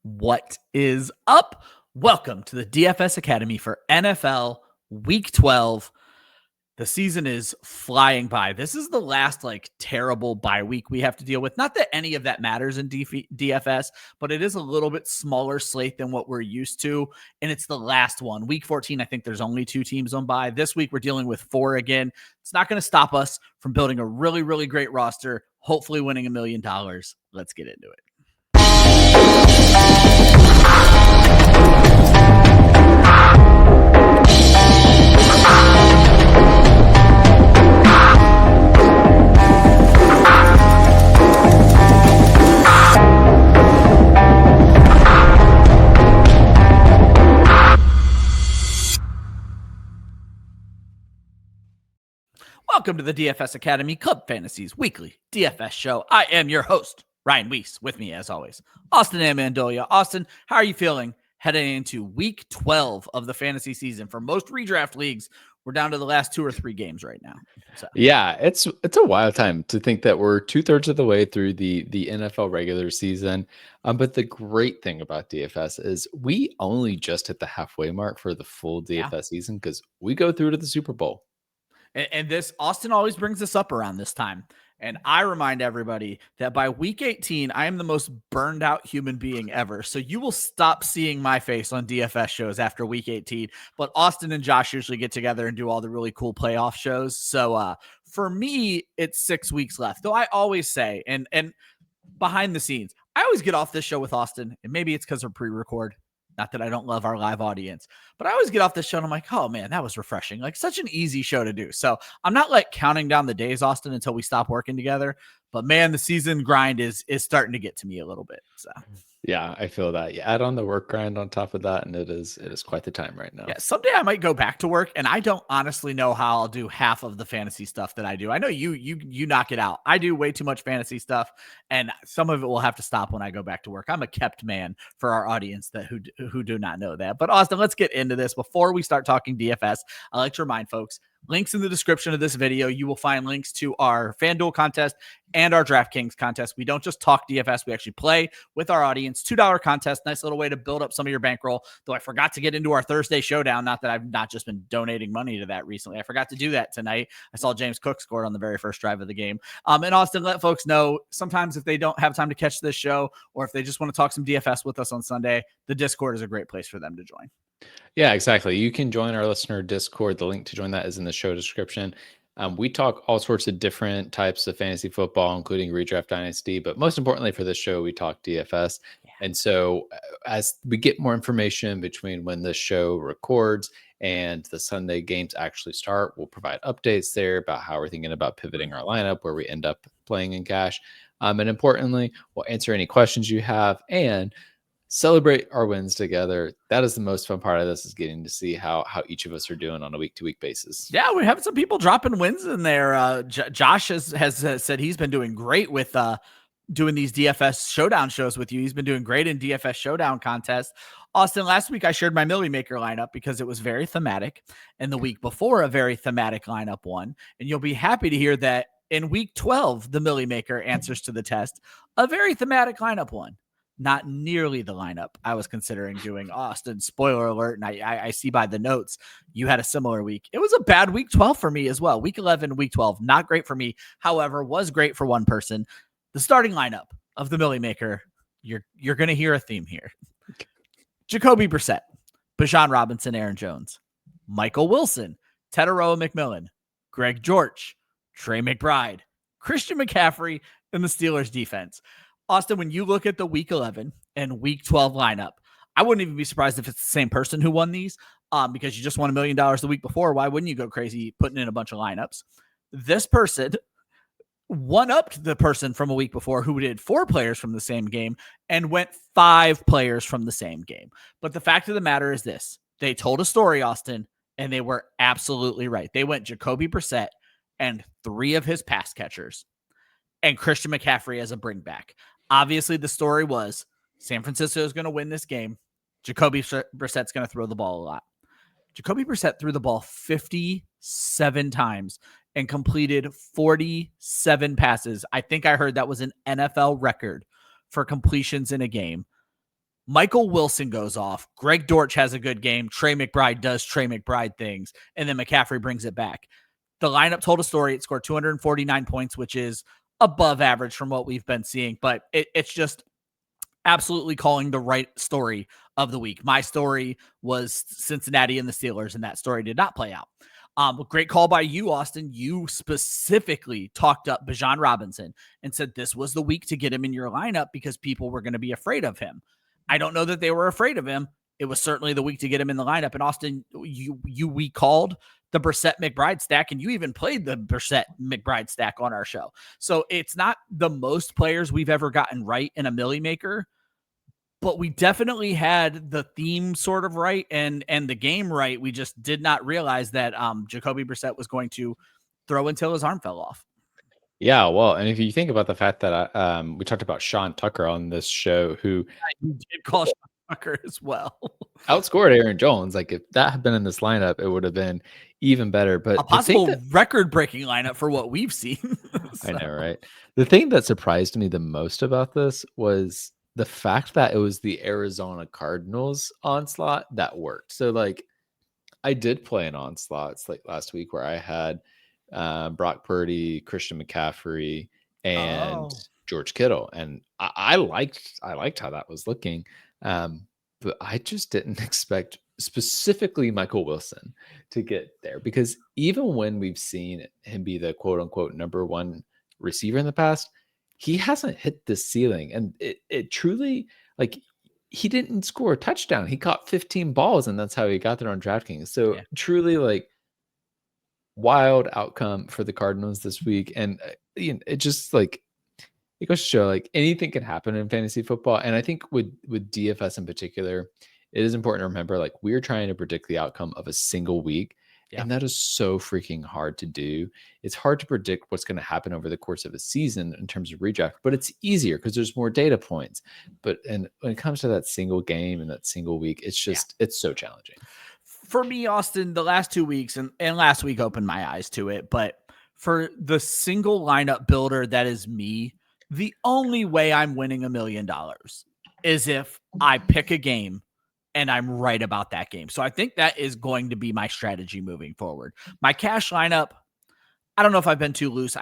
What is up? Welcome to the DFS Academy for NFL Week 12. The season is flying by. This is the last terrible bye week we have to deal with. Not that any of that matters in DFS, but it is a little bit smaller slate than what we're used to. And it's the last one. Week 14, I think there's only 2 teams on bye. This week we're dealing with 4 again. It's not going to stop us from building a really, really great roster, hopefully winning $1 million. Let's get into it. Welcome to the DFS Academy Club Fantasy's weekly DFS show. I am your host, Ryan Weiss. With me, as always, Austin Amendolia. Austin, how are you feeling heading into week 12 of the fantasy season? For most redraft leagues, we're down to the last 2 or 3 games right now. So. Yeah, it's a wild time to think that we're 2/3 of the way through the NFL regular season. But the great thing about DFS is we only just hit the halfway mark for the full DFS season because we go through to the Super Bowl. And this, Austin always brings this up around this time. And I remind everybody that by week 18, I am the most burned out human being ever. So you will stop seeing my face on DFS shows after week 18. But Austin and Josh usually get together and do all the really cool playoff shows. So for me, it's 6 weeks left. Though I always say, and behind the scenes, I always get off this show with Austin. And maybe it's because we're pre-record. Not that I don't love our live audience, but I always get off this show and I'm like, oh man, that was refreshing. Like such an easy show to do. So I'm not counting down the days, Austin, until we stop working together. But man, the season grind is starting to get to me a little bit. So yeah, I feel that. You add on the work grind on top of that, and it is quite the time right now. Yeah, someday I might go back to work, and I don't honestly know how I'll do half of the fantasy stuff that I do. I know you knock it out. I do way too much fantasy stuff, and some of it will have to stop when I go back to work. I'm a kept man for our audience who do not know that. But Austin, let's get into this. Before we start talking DFS, I like to remind folks, links in the description of this video. You will find links to our FanDuel contest and our DraftKings contest. We don't just talk DFS. We actually play with our audience. $2 contest. Nice little way to build up some of your bankroll. Though I forgot to get into our Thursday showdown. Not that I've not just been donating money to that recently. I forgot to do that tonight. I saw James Cook scored on the very first drive of the game. And Austin, let folks know sometimes if they don't have time to catch this show or if they just want to talk some DFS with us on Sunday, the Discord is a great place for them to join. Yeah, exactly. You can join our listener Discord. The link to join that is in the show description. We talk all sorts of different types of fantasy football, including redraft dynasty. But most importantly for this show, we talk DFS. Yeah. And so as we get more information between when this show records and the Sunday games actually start, we'll provide updates there about how we're thinking about pivoting our lineup, where we end up playing in cash. And importantly, we'll answer any questions you have and celebrate our wins together. That is the most fun part of this, is getting to see how each of us are doing on a week-to-week basis. Yeah, we have some people dropping wins in there. Josh has said he's been doing great with doing these DFS showdown shows with you. He's been doing great in DFS showdown contests. Austin, last week I shared my Millie Maker lineup because it was very thematic, and the week before a very thematic lineup won. And you'll be happy to hear that in week 12, the Millie Maker answers to the test, a very thematic lineup won. Not nearly the lineup I was considering doing. Austin, spoiler alert, and I see by the notes you had a similar week. It was a bad week 12 for me as well. Week 11, week 12, not great for me. However, was great for one person. The starting lineup of the Millie Maker, you're going to hear a theme here. Jacoby Brissett, Bijan Robinson, Aaron Jones, Michael Wilson, Tedoroa McMillan, Greg George, Trey McBride, Christian McCaffrey, and the Steelers defense. Austin, when you look at the week 11 and week 12 lineup, I wouldn't even be surprised if it's the same person who won these because you just won $1 million the week before. Why wouldn't you go crazy putting in a bunch of lineups? This person one-upped the person from a week before who did 4 players from the same game and went 5 players from the same game. But the fact of the matter is this. They told a story, Austin, and they were absolutely right. They went Jacoby Brissett and 3 of his pass catchers and Christian McCaffrey as a bring back. Obviously, the story was San Francisco is going to win this game. Jacoby Brissett's going to throw the ball a lot. Jacoby Brissett threw the ball 57 times and completed 47 passes. I think I heard that was an NFL record for completions in a game. Michael Wilson goes off. Greg Dortch has a good game. Trey McBride does Trey McBride things. And then McCaffrey brings it back. The lineup told a story. It scored 249 points, which is above average from what we've been seeing. But it's just absolutely calling the right story of the week. My story was Cincinnati and the Steelers, and that story did not play out. Great call by you, Austin. You specifically talked up Bijan Robinson and said this was the week to get him in your lineup because people were going to be afraid of him. I don't know that they were afraid of him. It was certainly the week to get him in the lineup. And Austin, we called the Brissett McBride stack, and you even played the Brissett McBride stack on our show. So it's not the most players we've ever gotten right in a Millie Maker, but we definitely had the theme sort of right and the game right. We just did not realize that Jacoby Brissett was going to throw until his arm fell off. Yeah, well, and if you think about the fact that we talked about Sean Tucker on this show, who you did call Sean Tucker as well, outscored Aaron Jones. Like if that had been in this lineup, it would have been even better. But a possible record-breaking lineup for what we've seen. So. I know, right? The thing that surprised me the most about this was the fact that it was the Arizona Cardinals onslaught that worked. So like I did play an onslaught like last week where I had Brock Purdy, Christian McCaffrey, and George Kittle. And I liked how that was looking. But I just didn't expect specifically Michael Wilson to get there, because even when we've seen him be the quote unquote number one receiver in the past, he hasn't hit the ceiling. And it truly, like, he didn't score a touchdown. He caught 15 balls, and that's how he got there on DraftKings. So truly, like, wild outcome for the Cardinals this week. And it just, like, it goes to show, like, anything can happen in fantasy football. And I think with DFS in particular, it is important to remember, like, we're trying to predict the outcome of a single week. And that is so freaking hard to do. It's hard to predict what's going to happen over the course of a season in terms of redraft, but it's easier because there's more data points. And when it comes to that single game and that single week, it's just, it's so challenging. For me, Austin, the last 2 weeks and last week opened my eyes to it. But for the single lineup builder that is me, the only way I'm winning $1 million is if I pick a game and I'm right about that game. So I think that is going to be my strategy moving forward. My cash lineup, I don't know if I've been too loose.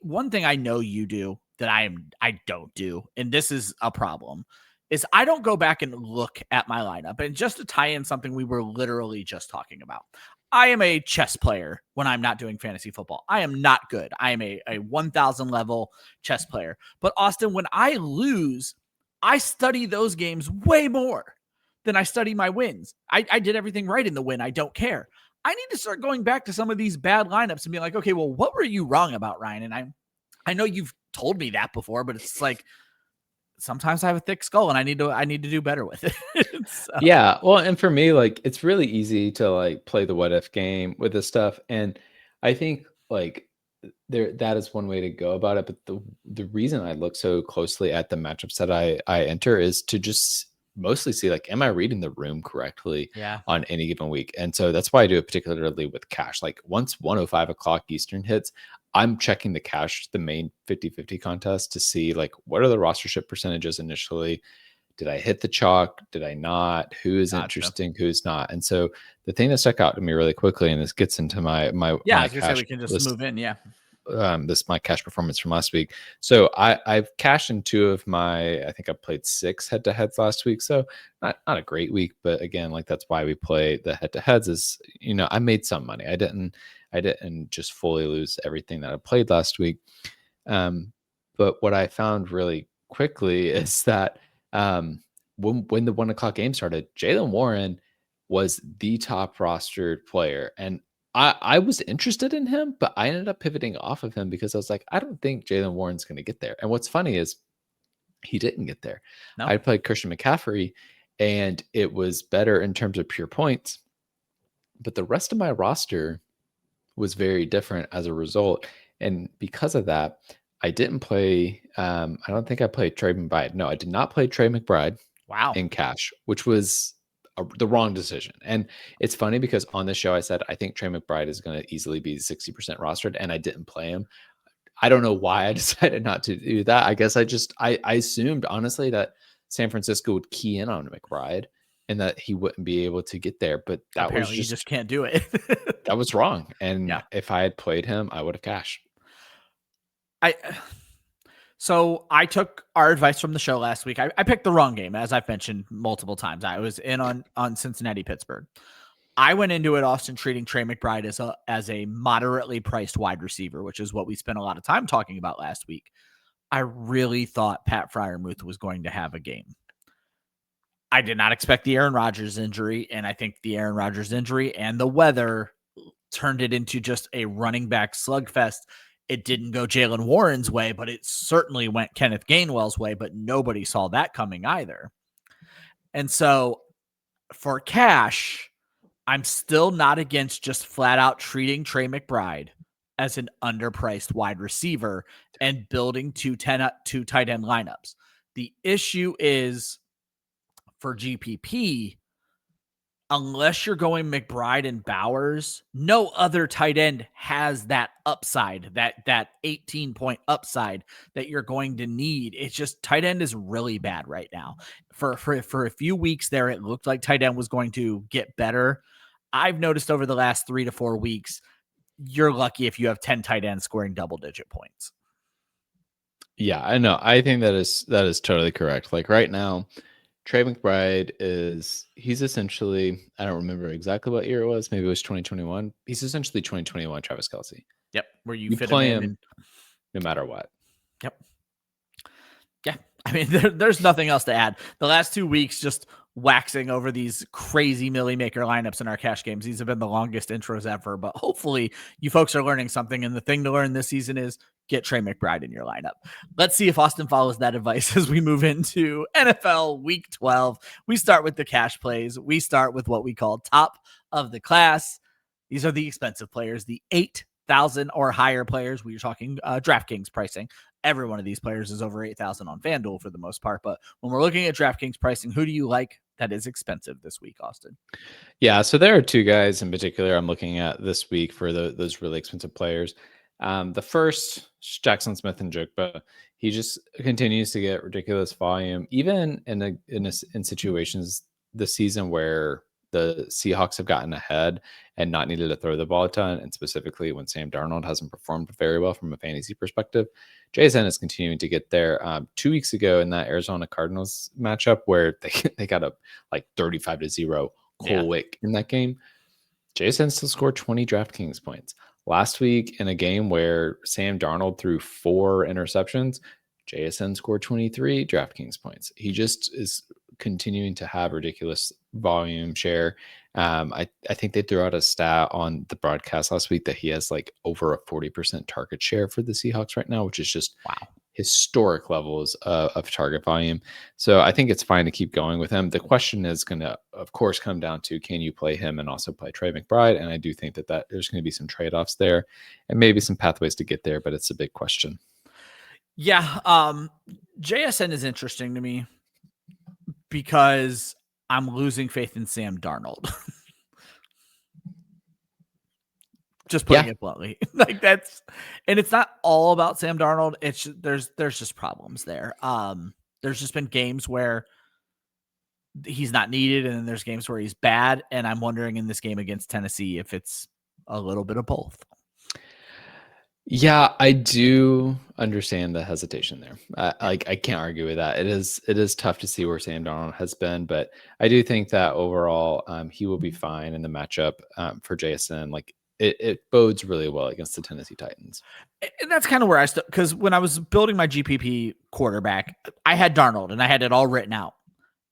One thing I know you do that I don't do, and this is a problem, is I don't go back and look at my lineup. And just to tie in something we were literally just talking about, I am a chess player when I'm not doing fantasy football. I am not good. I am a 1,000 level chess player. But Austin, when I lose, I study those games way more than I study my wins. I did everything right in the win. I don't care. I need to start going back to some of these bad lineups and be like, okay, well, what were you wrong about, Ryan? And I know you've told me that before, but it's like, sometimes I have a thick skull and I need to do better with it. So. Yeah. Well, and for me, like, it's really easy to like play the what if game with this stuff. And I think like that is one way to go about it. But the reason I look so closely at the matchups that I enter is to just mostly see, like, am I reading the room correctly on any given week? And so that's why I do it particularly with cash. Like once 1:05 o'clock Eastern hits, I'm checking the cash, the main 50-50 contest, to see like what are the rostership percentages initially. Did I hit the chalk? Did I not? Who is interesting? Who's not? And so the thing that stuck out to me really quickly, and this gets into my I was gonna say we can just move in. This my cash performance from last week. So I've cashed in 2 of my, I think I played 6 head-to-heads last week. So not a great week, but again, like, that's why we play the head-to-heads, is, I made some money. I didn't just fully lose everything that I played last week. But what I found really quickly is that when the 1 o'clock game started, Jaylen Warren was the top rostered player. And I was interested in him, but I ended up pivoting off of him because I was like, I don't think Jaylen Warren's going to get there. And what's funny is he didn't get there. No. I played Christian McCaffrey, and it was better in terms of pure points. But the rest of my roster was very different as a result. And because of that, I didn't play, I don't think I played Trey McBride. No, I did not play Trey McBride in cash, which was the wrong decision. And it's funny because on this show I said I think Trey McBride is going to easily be 60% rostered, and I didn't play him. I don't know why I decided not to do that. I guess I assumed honestly that San Francisco would key in on McBride and that he wouldn't be able to get there. But that Apparently you just can't do it. that was wrong. And Yeah. if I had played him, I would have cashed. So I took our advice from the show last week. I picked the wrong game, as I've mentioned multiple times. I was in on Cincinnati, Pittsburgh. I went into it, Austin, treating Trey McBride as a moderately priced wide receiver, which is what we spent a lot of time talking about last week. I really thought Pat Freiermuth was going to have a game. I did not expect the Aaron Rodgers injury, and I think the Aaron Rodgers injury and the weather turned it into just a running back slugfest. It didn't go Jalen Warren's way, but it certainly went Kenneth Gainwell's way, but nobody saw that coming either. And so for cash, I'm still not against just flat out treating Trey McBride as an underpriced wide receiver and building two tight end lineups. The issue is for GPP, unless you're going McBride and Bowers, no other tight end has that upside, that 18-point upside that you're going to need. It's just tight end is really bad right now. For a few weeks there, it looked like tight end was going to get better. I've noticed over the last 3 to 4 weeks, you're lucky if you have 10 tight ends scoring double-digit points. Yeah, I know. I think that is totally correct. Like right now, Trey McBride he's essentially, I don't remember exactly what year it was. Maybe it was 2021. He's essentially 2021 Travis Kelce. Yep. Where you fit play him in no matter what. Yep. Yeah. I mean, there's nothing else to add. The last 2 weeks, just waxing over these crazy Millie Maker lineups in our cash games. These have been the longest intros ever, but hopefully you folks are learning something. And the thing to learn this season is get Trey McBride in your lineup. Let's see if Austin follows that advice as we move into NFL Week 12. We start with the cash plays. We start with what we call top of the class. These are the expensive players, the 8,000 or higher players. We're talking DraftKings pricing. Every one of these players is over 8,000 on FanDuel for the most part. But when we're looking at DraftKings pricing, who do you like that is expensive this week, Austin? Yeah, so there are 2 guys in particular I'm looking at this week for those really expensive players. The first, Jackson Smith-Njigba. He just continues to get ridiculous volume, even in situations this season where the Seahawks have gotten ahead and not needed to throw the ball a ton, and specifically when Sam Darnold hasn't performed very well from a fantasy perspective. JSN is continuing to get there. 2 weeks ago in that Arizona Cardinals matchup where they got a like 35-0 Wick in that game, JSN still scored 20 DraftKings points. Last week in a game where Sam Darnold threw 4 interceptions, JSN scored 23 DraftKings points. He just is continuing to have ridiculous volume share. I think they threw out a stat on the broadcast last week that he has like over a 40% target share for the Seahawks right now, which is just historic levels of target volume. So I think it's fine to keep going with him. The question is going to, of course, come down to, can you play him and also play Trey McBride? And I do think that there's going to be some trade-offs there and maybe some pathways to get there, but it's a big question. Yeah. JSN is interesting to me because I'm losing faith in Sam Darnold. Just putting it bluntly. Like that's, and it's not all about Sam Darnold. It's there's just problems there. There's just been games where he's not needed, and then there's games where he's bad. And I'm wondering in this game against Tennessee if it's a little bit of both. Yeah, I do understand the hesitation there. I can't argue with that. It is tough to see where Sam Darnold has been, but I do think that overall he will be fine in the matchup for JSN. Like it bodes really well against the Tennessee Titans. And that's kind of where I stood, because when I was building my GPP quarterback, I had Darnold and I had it all written out.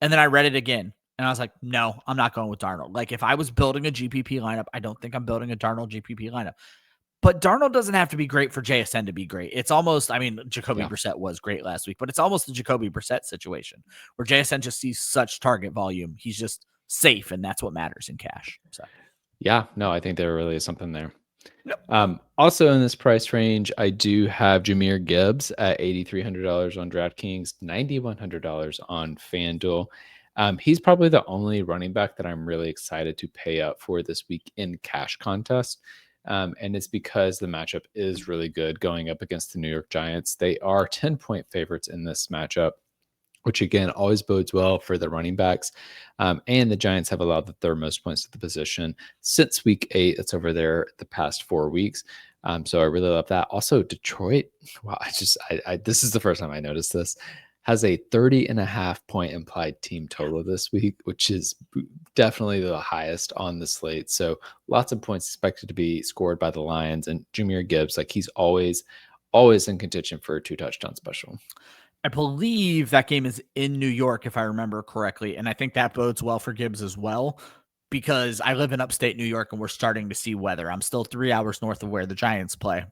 And then I read it again and I was like, no, I'm not going with Darnold. Like if I was building a GPP lineup, I don't think I'm building a Darnold GPP lineup. But Darnold doesn't have to be great for JSN to be great. It's almost, I mean, Jacoby Brissett was great last week, but it's almost the Jacoby Brissett situation where JSN just sees such target volume. He's just safe, and that's what matters in cash. So, yeah, no, I think there really is something there. Yep. Also in this price range, I do have Jahmyr Gibbs at $8,300 on DraftKings, $9,100 on FanDuel. He's probably the only running back that I'm really excited to pay up for this week in cash contest. And it's because the matchup is really good going up against the New York Giants. They are 10-point favorites in this matchup. which again always bodes well for the running backs. And the Giants have allowed the third most points to the position since week 8. It's over there the past 4 weeks. So I really love that. Also, Detroit, wow, this is the first time I noticed this, has a 30.5 point implied team total this week, which is definitely the highest on the slate. So lots of points expected to be scored by the Lions, and Jahmyr Gibbs, like he's always in contention for a 2-touchdown special. I believe that game is in New York, if I remember correctly. And I think that bodes well for Gibbs as well, because I live in upstate New York and we're starting to see weather. I'm still 3 hours north of where the Giants play,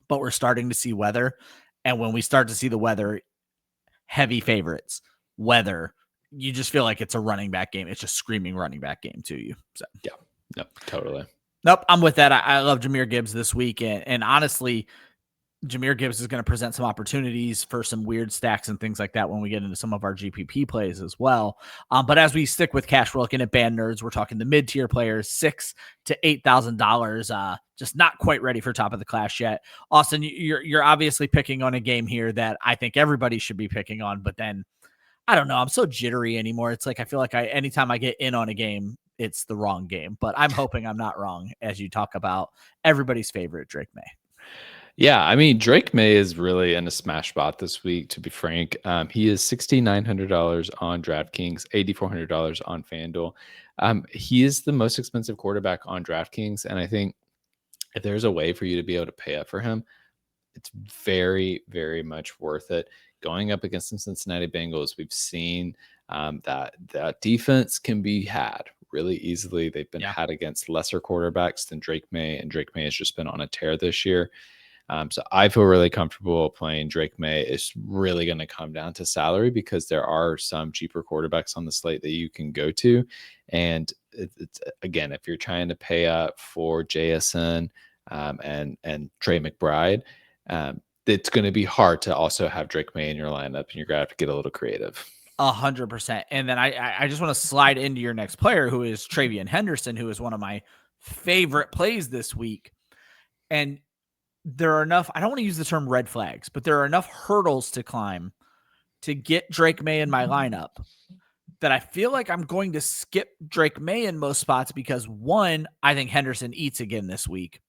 but we're starting to see weather. And when we start to see the weather, heavy favorites, weather, you just feel like it's a running back game. It's just screaming running back game to you. So yeah, no, totally. Nope, I'm with that. I love Jahmyr Gibbs this week. And honestly, Jahmyr Gibbs is going to present some opportunities for some weird stacks and things like that when we get into some of our GPP plays as well. But as we stick with cash, we're looking at band nerds. We're talking the mid-tier players, $6,000 to $8,000. Just not quite ready for top of the class yet. Austin, you're obviously picking on a game here that I think everybody should be picking on, but then I don't know. I'm so jittery anymore. It's like I feel like anytime I get in on a game, it's the wrong game. But I'm hoping I'm not wrong as you talk about everybody's favorite, Drake May. Yeah, I mean, Drake May is really in a smash spot this week, to be frank. He is $6,900 on DraftKings, $8,400 on FanDuel. He is the most expensive quarterback on DraftKings, and I think if there's a way for you to be able to pay up for him, it's very, very much worth it. Going up against the Cincinnati Bengals, we've seen that defense can be had really easily. They've been had against lesser quarterbacks than Drake May, and Drake May has just been on a tear this year. So I feel really comfortable playing Drake May. It's really going to come down to salary because there are some cheaper quarterbacks on the slate that you can go to. And it's again, if you're trying to pay up for JSN and Trey McBride, it's going to be hard to also have Drake May in your lineup, and you're going to have to get a little creative. 100%. And then I just want to slide into your next player, who is Travion Henderson, who is one of my favorite plays this week. And there are enough, I don't want to use the term red flags, but there are enough hurdles to climb to get Drake May in my lineup that I feel like I'm going to skip Drake May in most spots because, one, I think Henderson eats again this week.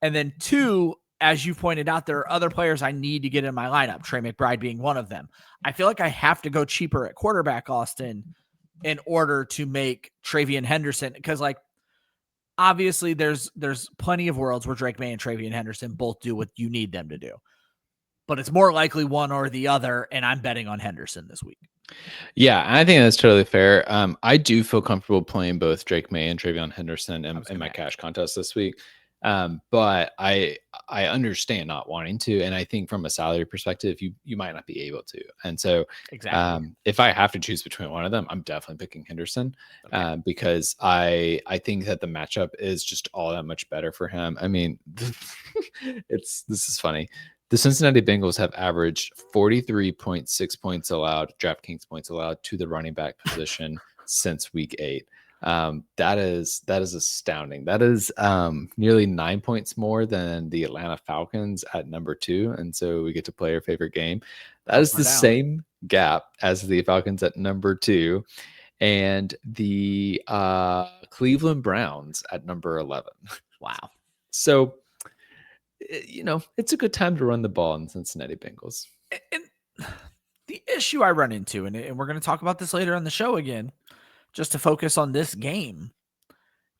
And then two, as you pointed out, there are other players I need to get in my lineup, Trey McBride being one of them. I feel like I have to go cheaper at quarterback, Austin, in order to make Travion Henderson, because like, obviously there's plenty of worlds where Drake May and Travion Henderson both do what you need them to do, but it's more likely one or the other. And I'm betting on Henderson this week. Yeah, I think that's totally fair. I do feel comfortable playing both Drake May and Travion Henderson in my cash contest this week. But I understand not wanting to, and I think from a salary perspective, you might not be able to. And so, exactly, if I have to choose between one of them, I'm definitely picking Henderson, because I think that the matchup is just all that much better for him. I mean, this is funny. The Cincinnati Bengals have averaged 43.6 points allowed, DraftKings points allowed to the running back position since week 8. That is astounding. That is nearly 9 points more than the Atlanta Falcons at number 2. And so we get to play our favorite game. That is the same gap as the Falcons at number 2 and the Cleveland Browns at number 11. Wow. So, it's a good time to run the ball in Cincinnati Bengals. And the issue I run into, and we're going to talk about this later on the show again, just to focus on this game,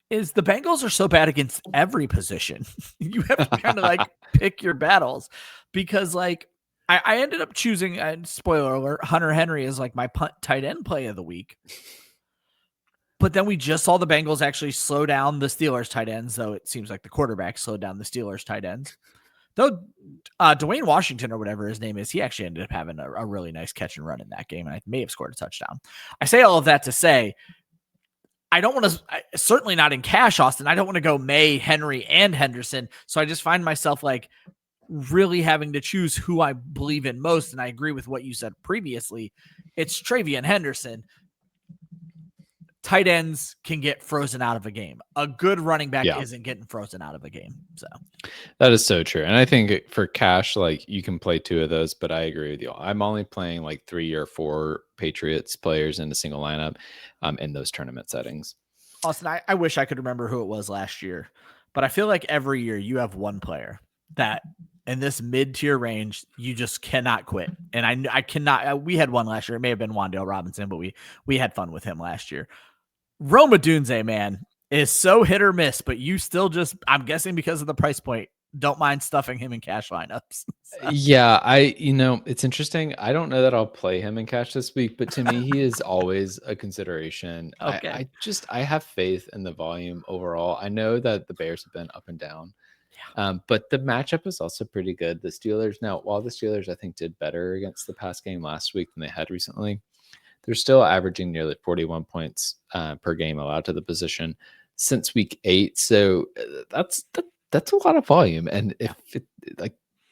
is the Bengals are so bad against every position. You have to kind of like pick your battles, because like I ended up choosing, spoiler alert, Hunter Henry as like my punt tight end play of the week. But then we just saw the Bengals actually slow down the Steelers tight ends, though it seems like the quarterback slowed down the Steelers tight ends. Though Dwayne Washington, or whatever his name is, he actually ended up having a really nice catch and run in that game, and I may have scored a touchdown. I say all of that to say, I don't want to, certainly not in cash, Austin. I don't want to go May, Henry, and Henderson. So I just find myself like really having to choose who I believe in most. And I agree with what you said previously. It's Travion Henderson. tight ends can get frozen out of a game. A good running back Yeah. isn't getting frozen out of a game. So that is so true. And I think for cash, like you can play 2 of those, but I agree with you. I'm only playing like 3 or 4 Patriots players in a single lineup in those tournament settings. Austin, I wish I could remember who it was last year, but I feel like every year you have one player that in this mid-tier range, you just cannot quit. And I cannot, we had one last year. It may have been Wan'Dale Robinson, but we had fun with him last year. Rome Odunze, man, is so hit or miss, but you still just, I'm guessing because of the price point, don't mind stuffing him in cash lineups. Yeah, it's interesting. I don't know that I'll play him in cash this week, but to me, he is always a consideration. Okay. I have faith in the volume overall. I know that the Bears have been up and down. But the matchup is also pretty good. The Steelers, now, while the Steelers, I think, did better against the pass game last week than they had recently, they're still averaging nearly 41 points per game allowed to the position since week 8. So that's a lot of volume. And if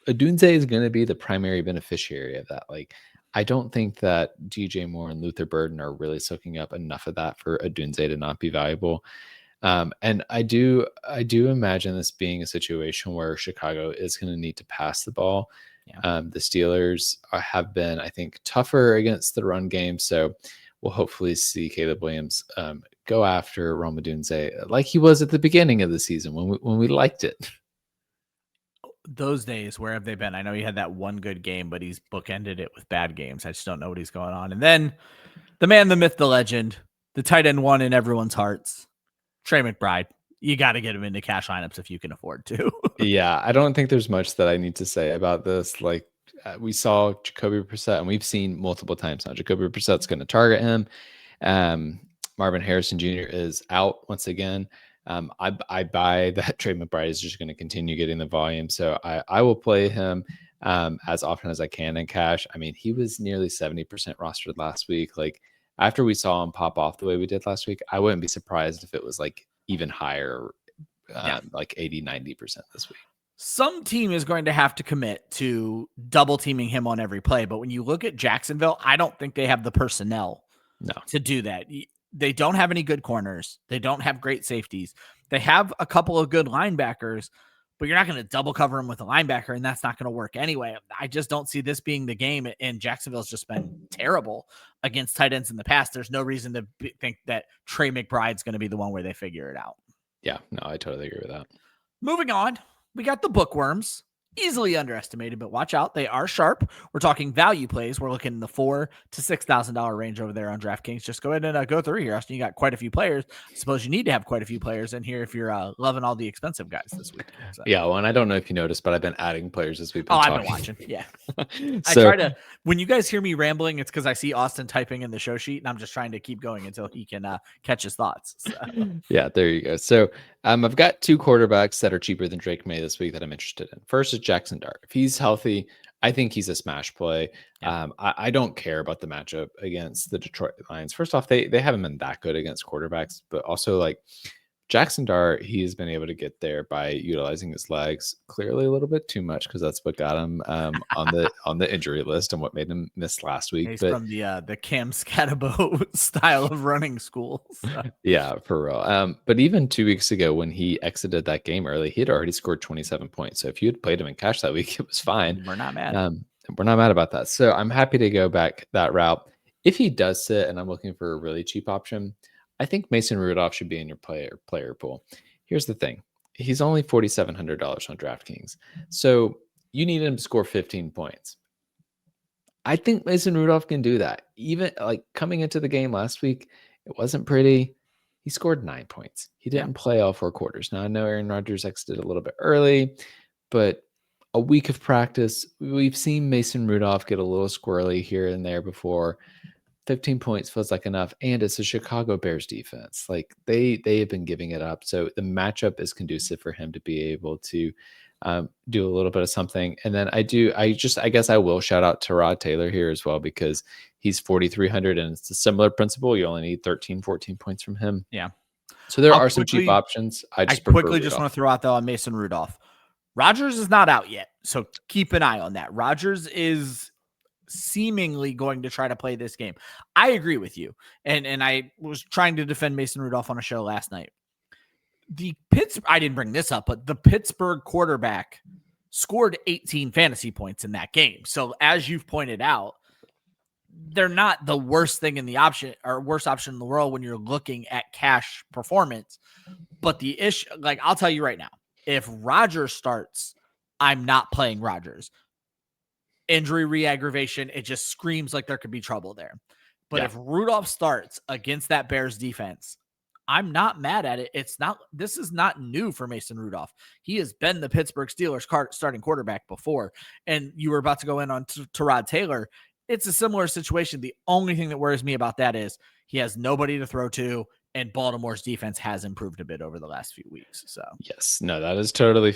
Odunze is going to be the primary beneficiary of that, like I don't think that DJ Moore and Luther Burden are really soaking up enough of that for Odunze to not be valuable. And I do imagine this being a situation where Chicago is going to need to pass the ball. Yeah. The Steelers have been, I think, tougher against the run game. So we'll hopefully see Caleb Williams go after Rome Odunze like he was at the beginning of the season when we liked it. Those days, where have they been? I know he had that one good game, but he's bookended it with bad games. I just don't know what he's going on. And then the man, the myth, the legend, the tight end one in everyone's hearts, Trey McBride. You got to get him into cash lineups if you can afford to. Yeah, I don't think there's much that I need to say about this. Like we saw Jacoby Brissett, and we've seen multiple times now. Jacoby Brissett's going to target him. Marvin Harrison Jr. is out once again. I buy that Trey McBride is just going to continue getting the volume, so I will play him as often as I can in cash. I mean, he was nearly 70% rostered last week. Like after we saw him pop off the way we did last week, I wouldn't be surprised if it was like even higher, like 80-90% this week. Some team is going to have to commit to double teaming him on every play, but when you look at Jacksonville, I don't think they have the personnel to do that. They don't have any good corners. They don't have great safeties. They have a couple of good linebackers, but you're not going to double cover him with a linebacker, and that's not going to work anyway. I just don't see this being the game, and Jacksonville's just been terrible against tight ends in the past. There's no reason to think that Trey McBride's going to be the one where they figure it out. Yeah, no, I totally agree with that. Moving on, we got the bookworms. Easily underestimated, but watch out. They are sharp. We're talking value plays. We're looking in the $4,000 to $6,000 range over there on DraftKings. Just go ahead and go through here, Austin. You got quite a few players. I suppose you need to have quite a few players in here if you're loving all the expensive guys this week. So. Yeah, well, and I don't know if you noticed, but I've been adding players as we've been talking. I've been watching. Yeah. I try to, when you guys hear me rambling, it's because I see Austin typing in the show sheet, and I'm just trying to keep going until he can catch his thoughts. So. Yeah, there you go. So I've got 2 quarterbacks that are cheaper than Drake May this week that I'm interested in. First is Jackson Dart. If he's healthy, I think he's a smash play. Yeah. I don't care about the matchup against the Detroit Lions. First off, they haven't been that good against quarterbacks, but also like Jackson Dart, he has been able to get there by utilizing his legs clearly a little bit too much because that's what got him on the injury list and what made him miss last week. He's from the Cam Scatabo style of running school. So. Yeah, for real. But even 2 weeks ago when he exited that game early, he had already scored 27 points. So if you had played him in cash that week, it was fine. We're not mad. We're not mad about that. So I'm happy to go back that route. If he does sit and I'm looking for a really cheap option, I think Mason Rudolph should be in your player pool. Here's the thing. He's only $4,700 on DraftKings. So you need him to score 15 points. I think Mason Rudolph can do that. Even like coming into the game last week, it wasn't pretty. He scored 9 points. He didn't play all 4 quarters. Now I know Aaron Rodgers exited a little bit early, but a week of practice, we've seen Mason Rudolph get a little squirrely here and there before. 15 points feels like enough, and it's a Chicago Bears defense. Like they have been giving it up, so the matchup is conducive for him to be able to do a little bit of something. And then I guess I will shout out to Rod Taylor here as well because he's 4,300, and it's a similar principle. You only need 13, 14 points from him. Yeah. So there are some cheap options. I quickly just want to throw out though on Mason Rudolph. Rodgers is not out yet, so keep an eye on that. Rodgers is seemingly going to try to play this game. I agree with you. And I was trying to defend Mason Rudolph on a show last night. I didn't bring this up, but the Pittsburgh quarterback scored 18 fantasy points in that game. So as you've pointed out, they're not the worst thing in the option or worst option in the world when you're looking at cash performance. But the issue, like I'll tell you right now, if Rodgers starts, I'm not playing Rodgers. Injury re-aggravation, it just screams like there could be trouble there. But if Rudolph starts against that Bears defense, I'm not mad at it. This is not new for Mason Rudolph. He has been the Pittsburgh Steelers starting quarterback before. And you were about to go in on Tyrod Taylor. It's a similar situation. The only thing that worries me about that is he has nobody to throw to, and Baltimore's defense has improved a bit over the last few weeks. So yes, no, that is totally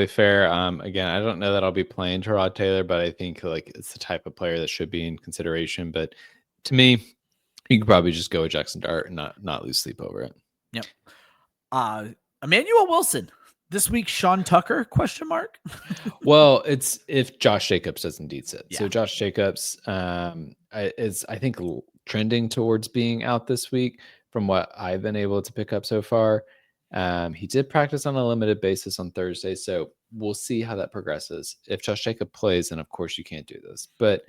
fair. Again, I don't know that I'll be playing Tyrod Taylor, but I think like it's the type of player that should be in consideration. But to me, you could probably just go with Jackson Dart and not lose sleep over it. Yep. Emmanuel Wilson this week. Sean Tucker ? Well, it's if Josh Jacobs does indeed sit. Yeah. So Josh Jacobs is I think trending towards being out this week from what I've been able to pick up so far. He did practice on a limited basis on Thursday, so we'll see how that progresses. If Josh Jacobs plays, then of course you can't do this. But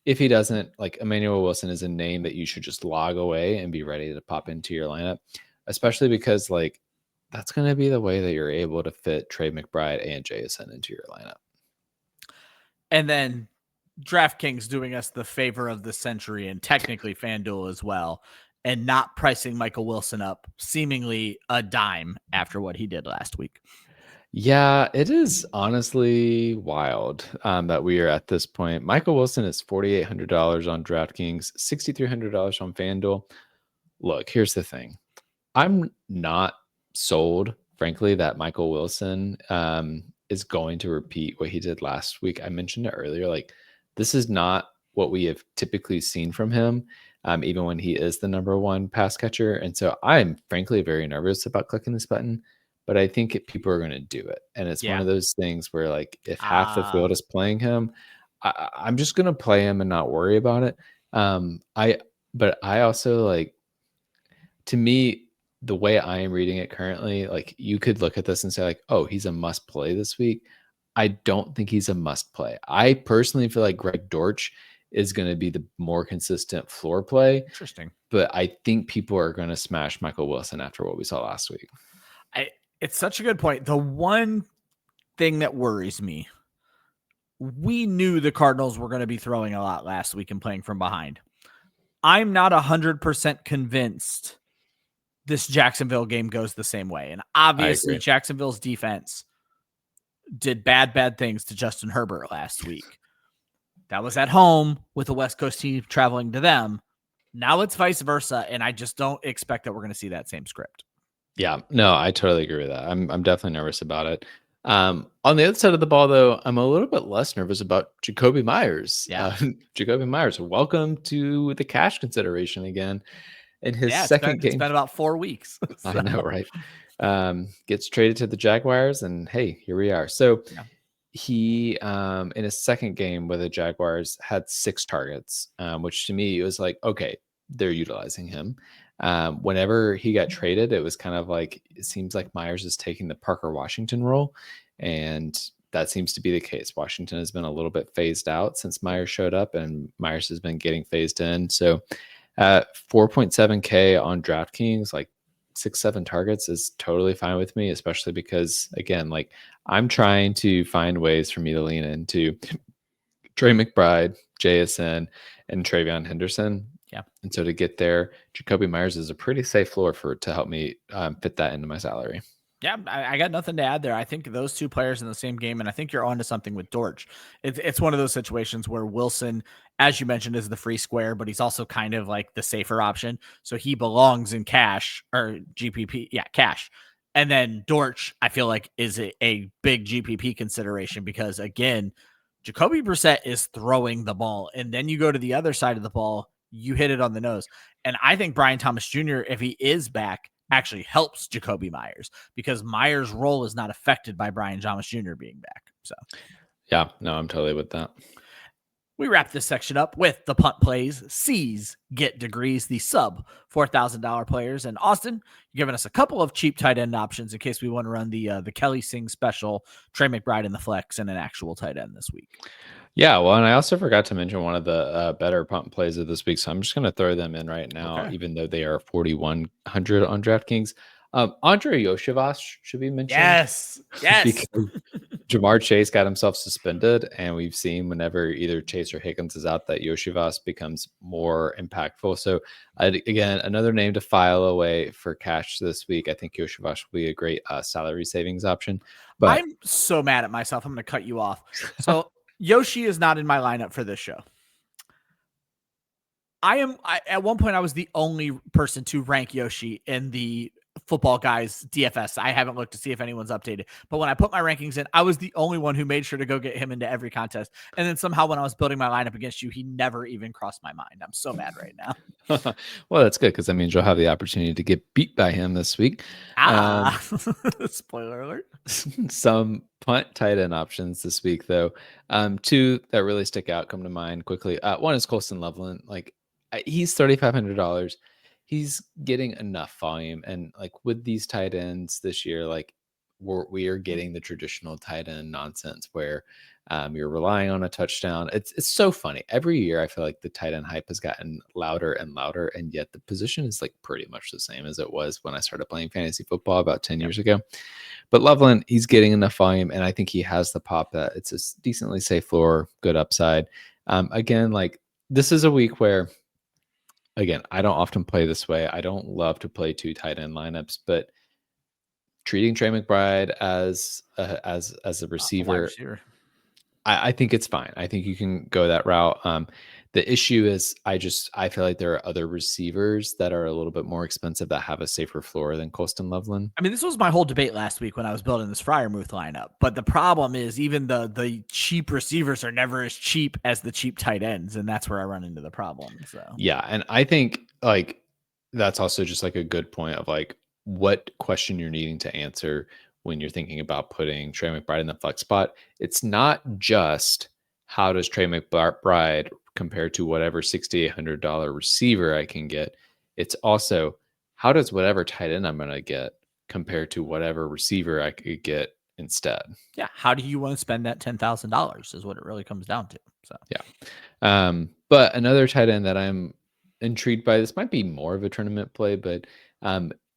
if he doesn't, like Emmanuel Wilson is a name that you should just log away and be ready to pop into your lineup, especially because like that's going to be the way that you're able to fit Trey McBride and JSN into your lineup. And then DraftKings doing us the favor of the century, and technically FanDuel as well, and not pricing Michael Wilson up seemingly a dime after what he did last week. Yeah, it is honestly wild that we are at this point. Michael Wilson is $4,800 on DraftKings, $6,300 on FanDuel. Look, here's the thing. I'm not sold, frankly, that Michael Wilson is going to repeat what he did last week. I mentioned it earlier. Like, this is not what we have typically seen from him, even when he is the number one pass catcher. And so I'm frankly very nervous about clicking this button. But I think people are going to do it. And it's one of those things where, like, if half the field is playing him, I'm just going to play him and not worry about it. But I also, like, to me, the way I am reading it currently, like, you could look at this and say, like, oh, he's a must play this week. I don't think he's a must play. I personally feel like Greg Dortch is going to be the more consistent floor play. Interesting. But I think people are going to smash Michael Wilson after what we saw last week. It's such a good point. The one thing that worries me, we knew the Cardinals were going to be throwing a lot last week and playing from behind. I'm not 100% convinced this Jacksonville game goes the same way. And obviously Jacksonville's defense did bad things to Justin Herbert last week. That was at home with the West Coast team traveling to them. Now it's vice versa. And I just don't expect that we're going to see that same script. Yeah, no, I totally agree with that. I'm definitely nervous about it. On the other side of the ball, though, I'm a little bit less nervous about Jacoby Myers. Yeah, Jacoby Myers, welcome to the cash consideration again. In his second game, it's been about 4 weeks. So. I know, right? Gets traded to the Jaguars, and hey, here we are. So he, in his second game with the Jaguars, had 6 targets, which to me was like, okay, they're utilizing him. Whenever he got traded, it was kind of like, it seems like Myers is taking the Parker Washington role. And that seems to be the case. Washington has been a little bit phased out since Myers showed up, and Myers has been getting phased in. So 4.7K on DraftKings, like 6-7 targets is totally fine with me, especially because, again, like I'm trying to find ways for me to lean into Trey McBride, JSN, and Travion Henderson. Yeah. And so to get there, Jacoby Myers is a pretty safe floor to help me fit that into my salary. Yeah, I got nothing to add there. I think those two players in the same game, and I think you're onto something with Dortch. It's one of those situations where Wilson, as you mentioned, is the free square, but he's also kind of like the safer option. So he belongs in cash or GPP. Yeah, cash. And then Dortch, I feel like, is a big GPP consideration because, again, Jacoby Brissett is throwing the ball. And then you go to the other side of the ball, you hit it on the nose. And I think Brian Thomas Jr., if he is back, actually helps Jacoby Myers because Myers' role is not affected by Brian Thomas Jr. being back. So, yeah, no, I'm totally with that. We wrap this section up with the punt plays. C's get degrees, the sub $4,000 players. And Austin, you're giving us a couple of cheap tight end options in case we want to run the Kelly Singh special, Trey McBride in the flex, and an actual tight end this week. Yeah, well, and I also forgot to mention one of the better punt plays of this week, so I'm just going to throw them in right now, even though they are 4,100 on DraftKings. Andre Yoshivas should be mentioned. Yes. Because Jamar Chase got himself suspended, and we've seen whenever either Chase or Higgins is out that Yoshivas becomes more impactful. So again, another name to file away for cash this week. I think Yoshivas will be a great salary savings option. But I'm so mad at myself. I'm going to cut you off. So Yoshi is not in my lineup for this show. At one point, I was the only person to rank Yoshi in the Football Guys DFS. I haven't looked to see if anyone's updated, but when I put my rankings in, I was the only one who made sure to go get him into every contest. And then somehow when I was building my lineup against you, he never even crossed my mind. I'm so mad right now. Well, that's good because that means you'll have the opportunity to get beat by him this week. Spoiler alert. Some punt tight end options this week, though. Two that really stick out come to mind quickly. One is Colston Loveland. Like, he's $3,500. He's getting enough volume, and like with these tight ends this year, like we are getting the traditional tight end nonsense where you're relying on a touchdown. It's so funny. Every year I feel like the tight end hype has gotten louder and louder, and yet the position is like pretty much the same as it was when I started playing fantasy football about 10 years ago. But Loveland, he's getting enough volume, and I think he has the pop that it's a decently safe floor, good upside. Again, like this is a week where, again, I don't often play this way. I don't love to play two tight end lineups, but treating Trey McBride as a receiver, I think it's fine. I think you can go that route. The issue is I feel like there are other receivers that are a little bit more expensive that have a safer floor than Colston Loveland. I mean, this was my whole debate last week when I was building this Freiermuth lineup. But the problem is even the cheap receivers are never as cheap as the cheap tight ends, and that's where I run into the problem. So yeah, and I think like that's also just like a good point of like what question you're needing to answer when you're thinking about putting Trey McBride in the flex spot. It's not just how does Trey McBride compare to whatever $6,800 receiver I can get. It's also how does whatever tight end I'm going to get compare to whatever receiver I could get instead. Yeah. How do you want to spend that $10,000 is what it really comes down to. So yeah. But another tight end that I'm intrigued by, this might be more of a tournament play, but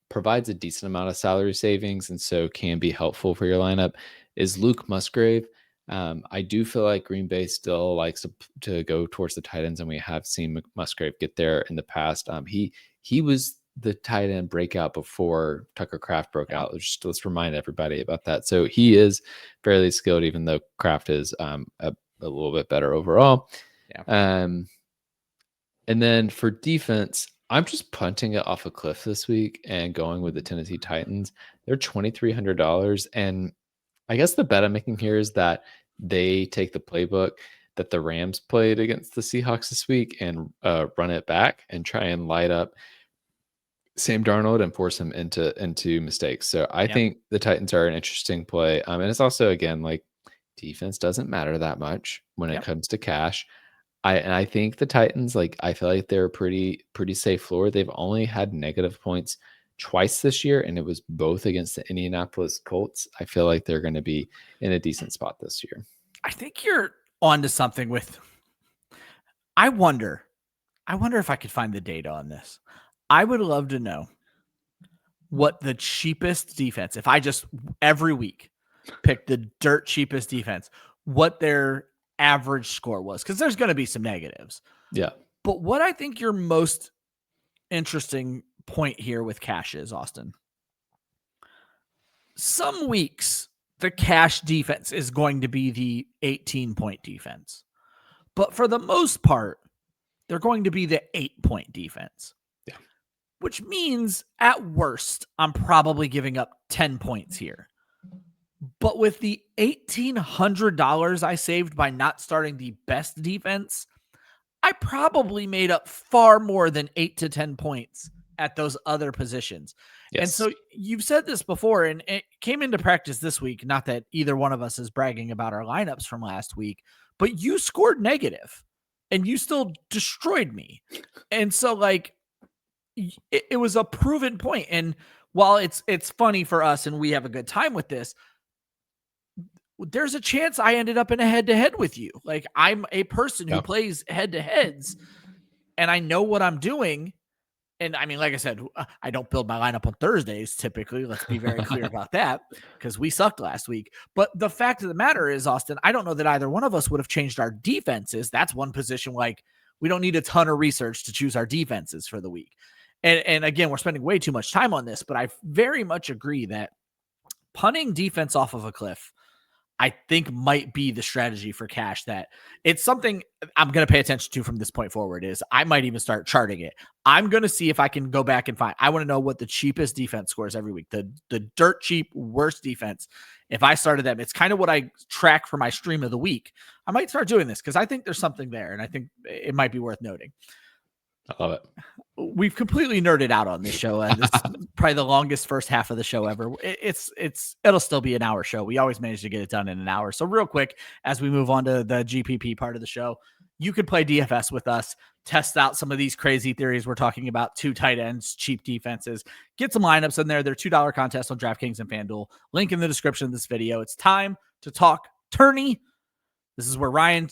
provides a decent amount of salary savings and so can be helpful for your lineup, is Luke Musgrave. I do feel like Green Bay still likes to go towards the tight ends, and we have seen Musgrave get there in the past. He was the tight end breakout before Tucker Kraft broke out. Let's remind everybody about that. So he is fairly skilled, even though Kraft is a little bit better overall. Yeah. And then for defense, I'm just punting it off a cliff this week and going with the Tennessee Titans. They're $2,300. And I guess the bet I'm making here is that they take the playbook that the Rams played against the Seahawks this week and run it back and try and light up Sam Darnold and force him into mistakes. So I think the Titans are an interesting play. And it's also, again, like defense doesn't matter that much when it comes to cash. I think the Titans, like, I feel like they're a pretty safe floor. They've only had negative points twice this year, and it was both against the Indianapolis Colts. I feel like they're going to be in a decent spot this year. I think you're onto something with, I wonder if I could find the data on this. I would love to know what the cheapest defense, if I just every week pick the dirt cheapest defense, what their average score was, because there's going to be some negatives. Yeah. But what I think your most interesting point here with cash is, Austin, some weeks the cash defense is going to be the 18-point defense. But for the most part, they're going to be the 8-point defense. Yeah. Which means at worst, I'm probably giving up 10 points here. But with the $1,800 I saved by not starting the best defense, I probably made up far more than 8 to 10 points at those other positions. Yes. And so you've said this before, and it came into practice this week. Not that either one of us is bragging about our lineups from last week, but you scored negative. and you still destroyed me. And so like it was a proven point. And while it's funny for us and we have a good time with this, there's a chance I ended up in a head-to-head with you. Like I'm a person who plays head-to-heads and I know what I'm doing. And I mean, like I said, I don't build my lineup on Thursdays typically. Let's be very clear about that because we sucked last week. But the fact of the matter is, Austin, I don't know that either one of us would have changed our defenses. That's one position like we don't need a ton of research to choose our defenses for the week. And again, we're spending way too much time on this, but I very much agree that punting defense off of a cliff, I think might be the strategy for cash. That it's something I'm going to pay attention to from this point forward. Is I might even start charting it. I'm going to see if I can go back and find, I want to know what the cheapest defense scores every week, the dirt cheap worst defense. If I started them, it's kind of what I track for my stream of the week. I might start doing this because I think there's something there and I think it might be worth noting. I love it. We've completely nerded out on this show. This is probably the longest first half of the show ever. It'll still be an hour show. We always manage to get it done in an hour. So real quick, as we move on to the GPP part of the show, you could play DFS with us, test out some of these crazy theories we're talking about, 2 tight ends, cheap defenses, get some lineups in there. They're $2 contests on DraftKings and FanDuel. Link in the description of this video. It's time to talk tourney. This is where Ryan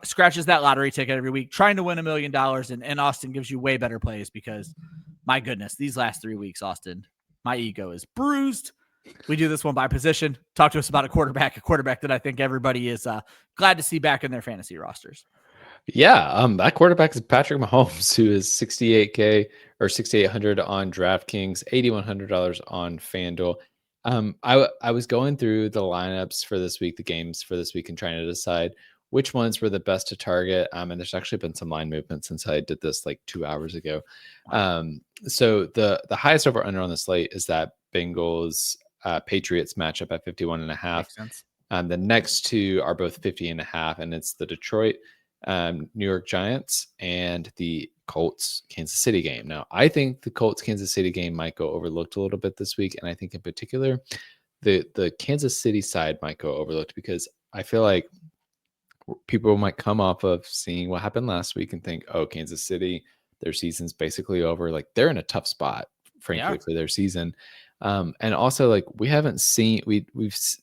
scratches that lottery ticket every week, trying to win $1 million, and Austin gives you way better plays because, my goodness, these last 3 weeks, Austin, my ego is bruised. We do this one by position. Talk to us about a quarterback that I think everybody is glad to see back in their fantasy rosters. Yeah, that quarterback is Patrick Mahomes, who is $68K or $6,800 on DraftKings, $8,100 on FanDuel. I was going through the lineups for this week, the games for this week, and trying to decide which ones were the best to target. And there's actually been some line movement since I did this like 2 hours ago. So the highest over under on the slate is that Bengals Patriots matchup at 51.5. Makes sense. The next 2 are both 50.5, and it's the Detroit New York Giants and the Colts Kansas City game. Now, I think the Colts Kansas City game might go overlooked a little bit this week, and I think in particular the Kansas City side might go overlooked because I feel like people might come off of seeing what happened last week and think, oh, Kansas City, their season's basically over. Like they're in a tough spot, frankly, for their season. And also, like we haven't seen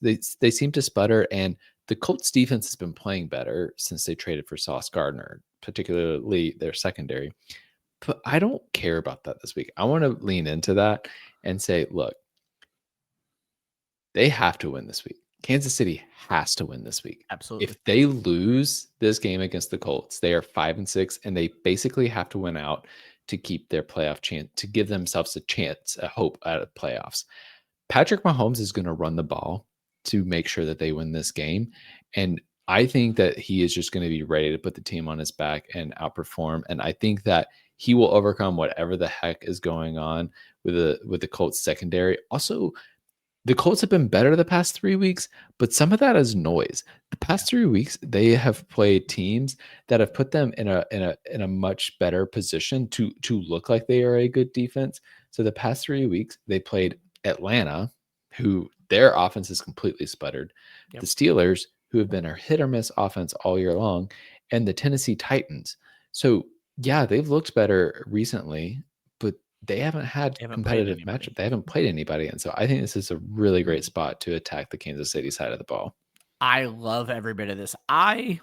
they seem to sputter, and the Colts defense has been playing better since they traded for Sauce Gardner, particularly their secondary. But I don't care about that this week. I want to lean into that and say, look, they have to win this week. Kansas City has to win this week. Absolutely. If they lose this game against the Colts, they are 5-6, and they basically have to win out to keep their playoff chance, to give themselves a chance, a hope at the playoffs. Patrick Mahomes is going to run the ball to make sure that they win this game. And I think that he is just going to be ready to put the team on his back and outperform. And I think that he will overcome whatever the heck is going on with the Colts secondary. Also, the Colts have been better the past 3 weeks, but some of that is noise. The past 3 weeks, they have played teams that have put them in a much better position to look like they are a good defense. So the past 3 weeks, they played Atlanta, who their offense is completely sputtered, the Steelers, who have been a hit or miss offense all year long, and the Tennessee Titans. So yeah, they've looked better recently, but they haven't had competitive matchup. They haven't played anybody. And so I think this is a really great spot to attack the Kansas City side of the ball. I love every bit of this. I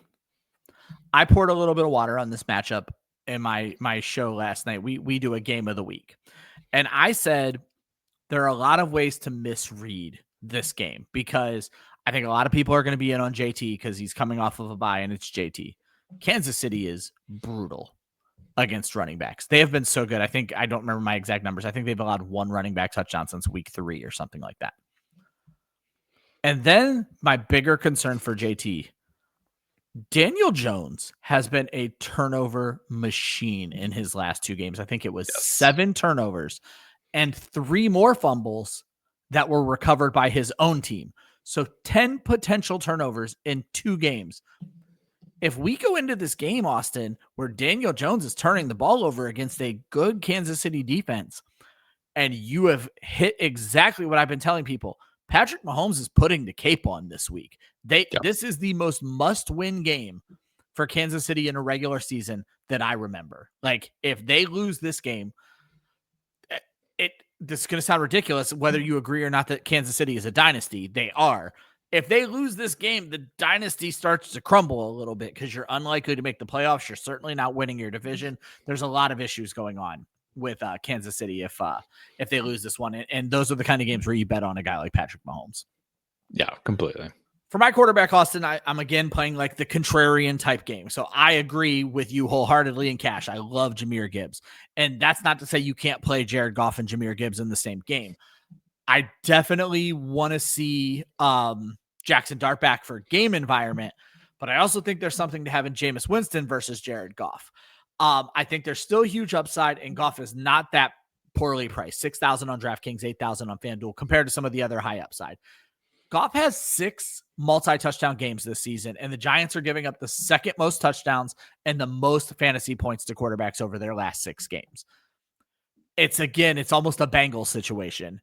poured a little bit of water on this matchup in my show last night. We do a game of the week. And I said there are a lot of ways to misread this game because I think a lot of people are going to be in on JT because he's coming off of a bye and it's JT. Kansas City is brutal against running backs. They have been so good. I don't remember my exact numbers. I think they've allowed 1 running back touchdown since week 3 or something like that. And then my bigger concern for JT, Daniel Jones has been a turnover machine in his last 2 games. I think it was 7 turnovers and 3 more fumbles that were recovered by his own team. So 10 potential turnovers in 2 games. If we go into this game, Austin, where Daniel Jones is turning the ball over against a good Kansas City defense, and you have hit exactly what I've been telling people, Patrick Mahomes is putting the cape on this week. This is the most must-win game for Kansas City in a regular season that I remember. Like, if they lose this game, this is going to sound ridiculous, whether you agree or not that Kansas City is a dynasty. They are. If they lose this game, the dynasty starts to crumble a little bit because you're unlikely to make the playoffs. You're certainly not winning your division. There's a lot of issues going on with Kansas City if they lose this one. And those are the kind of games where you bet on a guy like Patrick Mahomes. Yeah, completely. For my quarterback, Austin, I'm again playing like the contrarian type game. So I agree with you wholeheartedly in cash. I love Jahmyr Gibbs. And that's not to say you can't play Jared Goff and Jahmyr Gibbs in the same game. I definitely want to see Jackson Dart back for game environment, but I also think there's something to having Jameis Winston versus Jared Goff. I think there's still a huge upside, and Goff is not that poorly priced. 6,000 on DraftKings, 8,000 on FanDuel compared to some of the other high upside. Goff has 6 multi-touchdown games this season, and the Giants are giving up the second most touchdowns and the most fantasy points to quarterbacks over their last 6 games. It's almost a Bengals situation.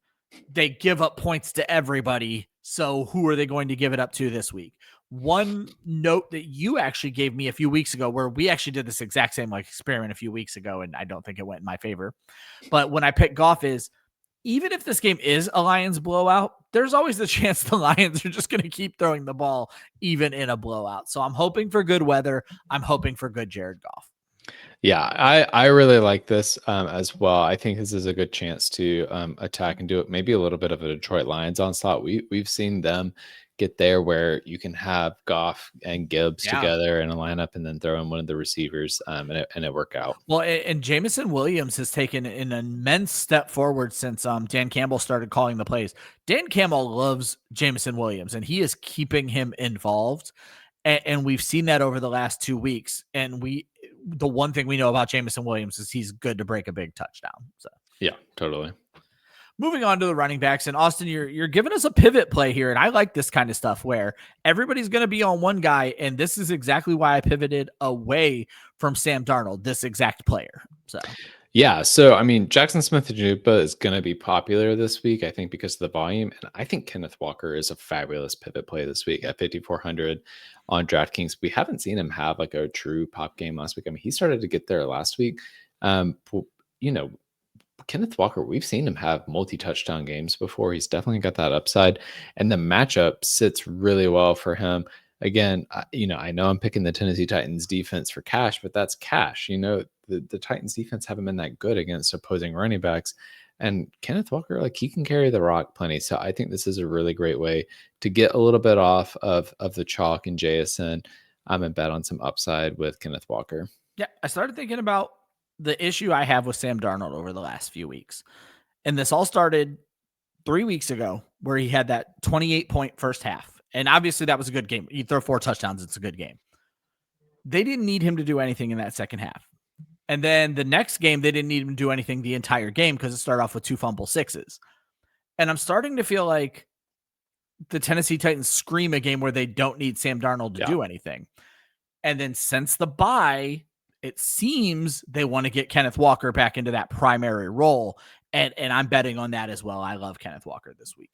They give up points to everybody, so who are they going to give it up to this week? One note that you actually gave me a few weeks ago, where we actually did this exact same experiment a few weeks ago, and I don't think it went in my favor. But when I picked Goff is, even if this game is a Lions blowout, there's always the chance the Lions are just going to keep throwing the ball even in a blowout. So I'm hoping for good weather. I'm hoping for good Jared Goff. Yeah, I really like this as well. I think this is a good chance to attack and do it. Maybe a little bit of a Detroit Lions onslaught. We've seen them get there where you can have Goff and Gibbs together in a lineup and then throw in one of the receivers and it work out. Well, and Jameson Williams has taken an immense step forward since Dan Campbell started calling the plays. Dan Campbell loves Jameson Williams, and he is keeping him involved. And we've seen that over the last 2 weeks. And the one thing we know about Jameson Williams is he's good to break a big touchdown. So yeah, totally. Moving on to the running backs, and Austin, you're giving us a pivot play here, and I like this kind of stuff where everybody's going to be on one guy, and this is exactly why I pivoted away from Sam Darnold, this exact player. So yeah, so I mean, Jackson Smith-Njigba is going to be popular this week, I think, because of the volume, and I think Kenneth Walker is a fabulous pivot play this week at 5,400 on DraftKings. We haven't seen him have like a true pop game last week. I mean, he started to get there last week. Kenneth Walker, we've seen him have multi-touchdown games before. He's definitely got that upside, and the matchup sits really well for him. Again, I know I'm picking the Tennessee Titans defense for cash, but that's cash. The Titans defense haven't been that good against opposing running backs, and Kenneth Walker, he can carry the rock plenty. So I think this is a really great way to get a little bit off of the chalk and JSN and bet on some upside with Kenneth Walker. Yeah, I started thinking about the issue I have with Sam Darnold over the last few weeks. And this all started 3 weeks ago where he had that 28-point first half. And obviously that was a good game. You throw 4 touchdowns, it's a good game. They didn't need him to do anything in that second half. And then the next game, they didn't need him to do anything the entire game because it started off with 2 fumble sixes. And I'm starting to feel like the Tennessee Titans scream a game where they don't need Sam Darnold to do anything. And then since the bye, it seems they want to get Kenneth Walker back into that primary role. And I'm betting on that as well. I love Kenneth Walker this week.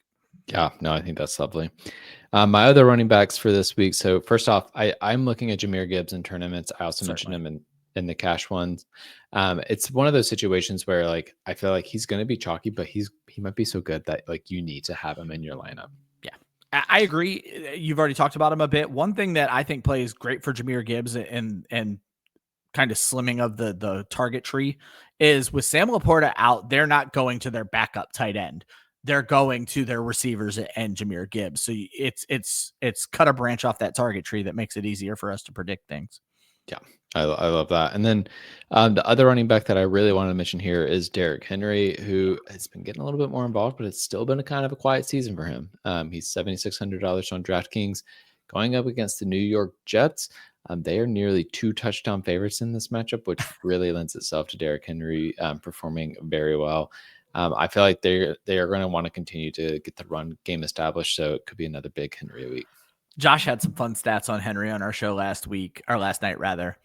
Yeah, no, I think that's lovely. My other running backs for this week. So first off, I'm looking at Jahmyr Gibbs in tournaments. I also mentioned him in the cash ones. It's one of those situations where I feel like he's going to be chalky, but he might be so good that you need to have him in your lineup. Yeah, I agree. You've already talked about him a bit. One thing that I think plays great for Jahmyr Gibbs and kind of slimming of the target tree is with Sam Laporta out, they're not going to their backup tight end. They're going to their receivers and Jahmyr Gibbs. So it's cut a branch off that target tree that makes it easier for us to predict things. Yeah, I love that. And then the other running back that I really wanted to mention here is Derrick Henry, who has been getting a little bit more involved, but it's still been a kind of a quiet season for him. He's $7,600 on DraftKings going up against the New York Jets. They are nearly 2 touchdown favorites in this matchup, which really lends itself to Derrick Henry performing very well. I feel like they are going to want to continue to get the run game established, so it could be another big Henry week. Josh had some fun stats on Henry on our show last night rather.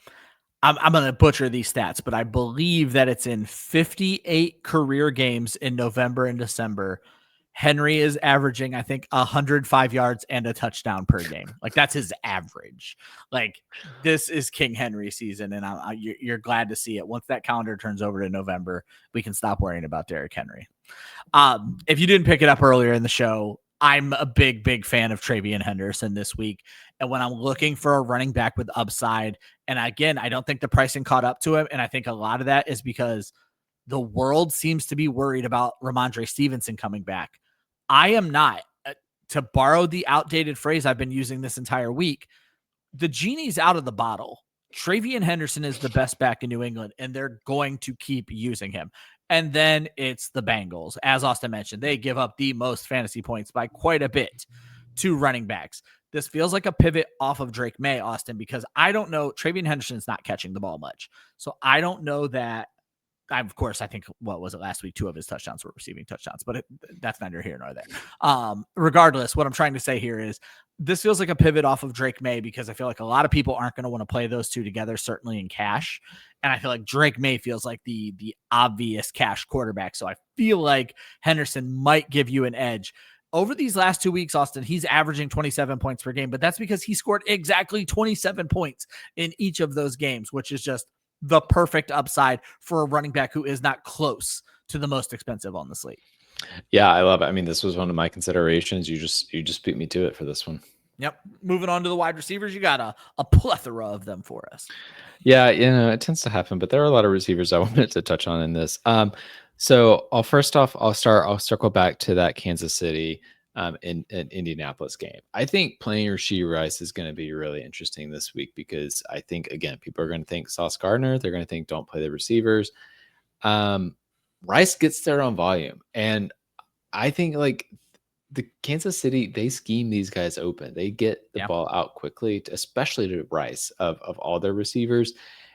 I'm going to butcher these stats, but I believe that it's in 58 career games in November and December. Henry is averaging, I think, 105 yards and a touchdown per game. Like that's his average. Like this is King Henry season, and you're glad to see it. Once that calendar turns over to November, we can stop worrying about Derrick Henry. If you didn't pick it up earlier in the show, I'm a big fan of Travion Henderson this week. And when I'm looking for a running back with upside, and again, I don't think the pricing caught up to him. And I think a lot of that is because the world seems to be worried about Ramondre Stevenson coming back. I am not. To borrow the outdated phrase I've been using this entire week, the genie's out of the bottle. Travion Henderson is the best back in New England, and they're going to keep using him. And then it's the Bengals. As Austin mentioned, they give up the most fantasy points by quite a bit to running backs. This feels like a pivot off of Drake May, Austin, because I don't know. Travion Henderson's not catching the ball much. So I don't know that. Of course, I think, what was it last week? 2 of his touchdowns were receiving touchdowns, but that's neither here nor there. Regardless, what I'm trying to say here is this feels like a pivot off of Drake May because I feel like a lot of people aren't going to want to play those two together, certainly in cash. And I feel like Drake May feels like the obvious cash quarterback. So I feel like Henderson might give you an edge. Over these last 2 weeks, Austin, he's averaging 27 points per game, but that's because he scored exactly 27 points in each of those games, which is just the perfect upside for a running back who is not close to the most expensive on the slate. Yeah, I love it. I mean, this was one of my considerations. You just beat me to it for this one. Yep. Moving on to the wide receivers, you got a plethora of them for us. Yeah, it tends to happen, but there are a lot of receivers I wanted to touch on in this. So I'll circle back to that Kansas City in Indianapolis game. I think playing Rashee Rice is going to be really interesting this week because I think, again, people are going to think Sauce Gardner. They're going to think don't play the receivers. Rice gets their own volume. And I think like the Kansas City, they scheme these guys open. They get the ball out quickly, especially to Rice of all their receivers.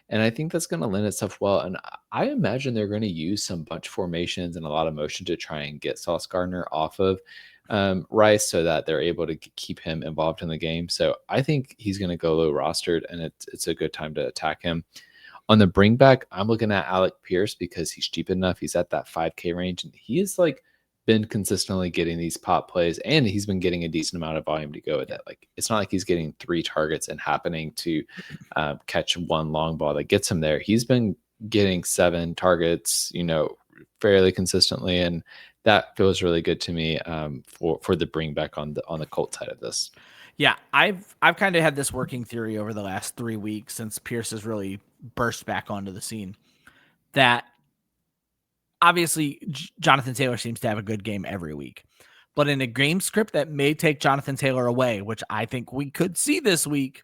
And I think that's going to lend itself well. And I imagine they're going to use some bunch formations and a lot of motion to try and get Sauce Gardner off of Rice so that they're able to keep him involved in the game. So I think he's going to go low rostered, and it's a good time to attack him. On the bring back, I'm looking at Alec Pierce because he's cheap enough. He's at that 5K range, and he is like been consistently getting these pop plays, and he's been getting a decent amount of volume to go with it. Like it's not like he's getting 3 targets and happening to catch one long ball that gets him there. He's been getting 7 targets, fairly consistently, and that feels really good to me for the bring back on the Colt side of this. Yeah, I've kind of had this working theory over the last 3 weeks since Pierce has really burst back onto the scene that obviously Jonathan Taylor seems to have a good game every week, but in a game script that may take Jonathan Taylor away, which I think we could see this week,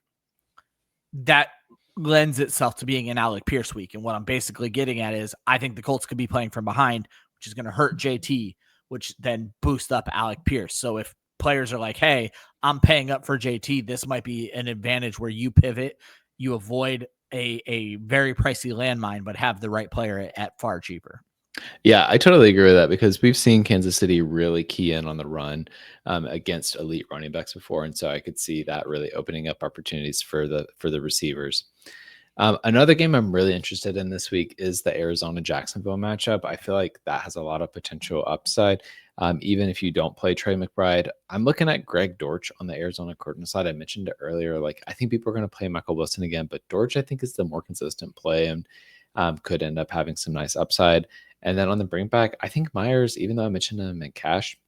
that lends itself to being an Alec Pierce week. And what I'm basically getting at is I think the Colts could be playing from behind, which is going to hurt JT, which then boosts up Alec Pierce. So if players are like, hey, I'm paying up for JT, this might be an advantage where you pivot, you avoid a very pricey landmine, but have the right player at far cheaper. Yeah, I totally agree with that because we've seen Kansas City really key in on the run against elite running backs before, and so I could see that really opening up opportunities for the receivers. Another game I'm really interested in this week is the Arizona-Jacksonville matchup. I feel like that has a lot of potential upside. Even if you don't play Trey McBride, I'm looking at Greg Dortch on the Arizona Cardinals side. I mentioned it earlier. Like I think people are going to play Michael Wilson again, but Dortch I think is the more consistent play and could end up having some nice upside. And then on the bring back, I think Myers, even though I mentioned him in cash,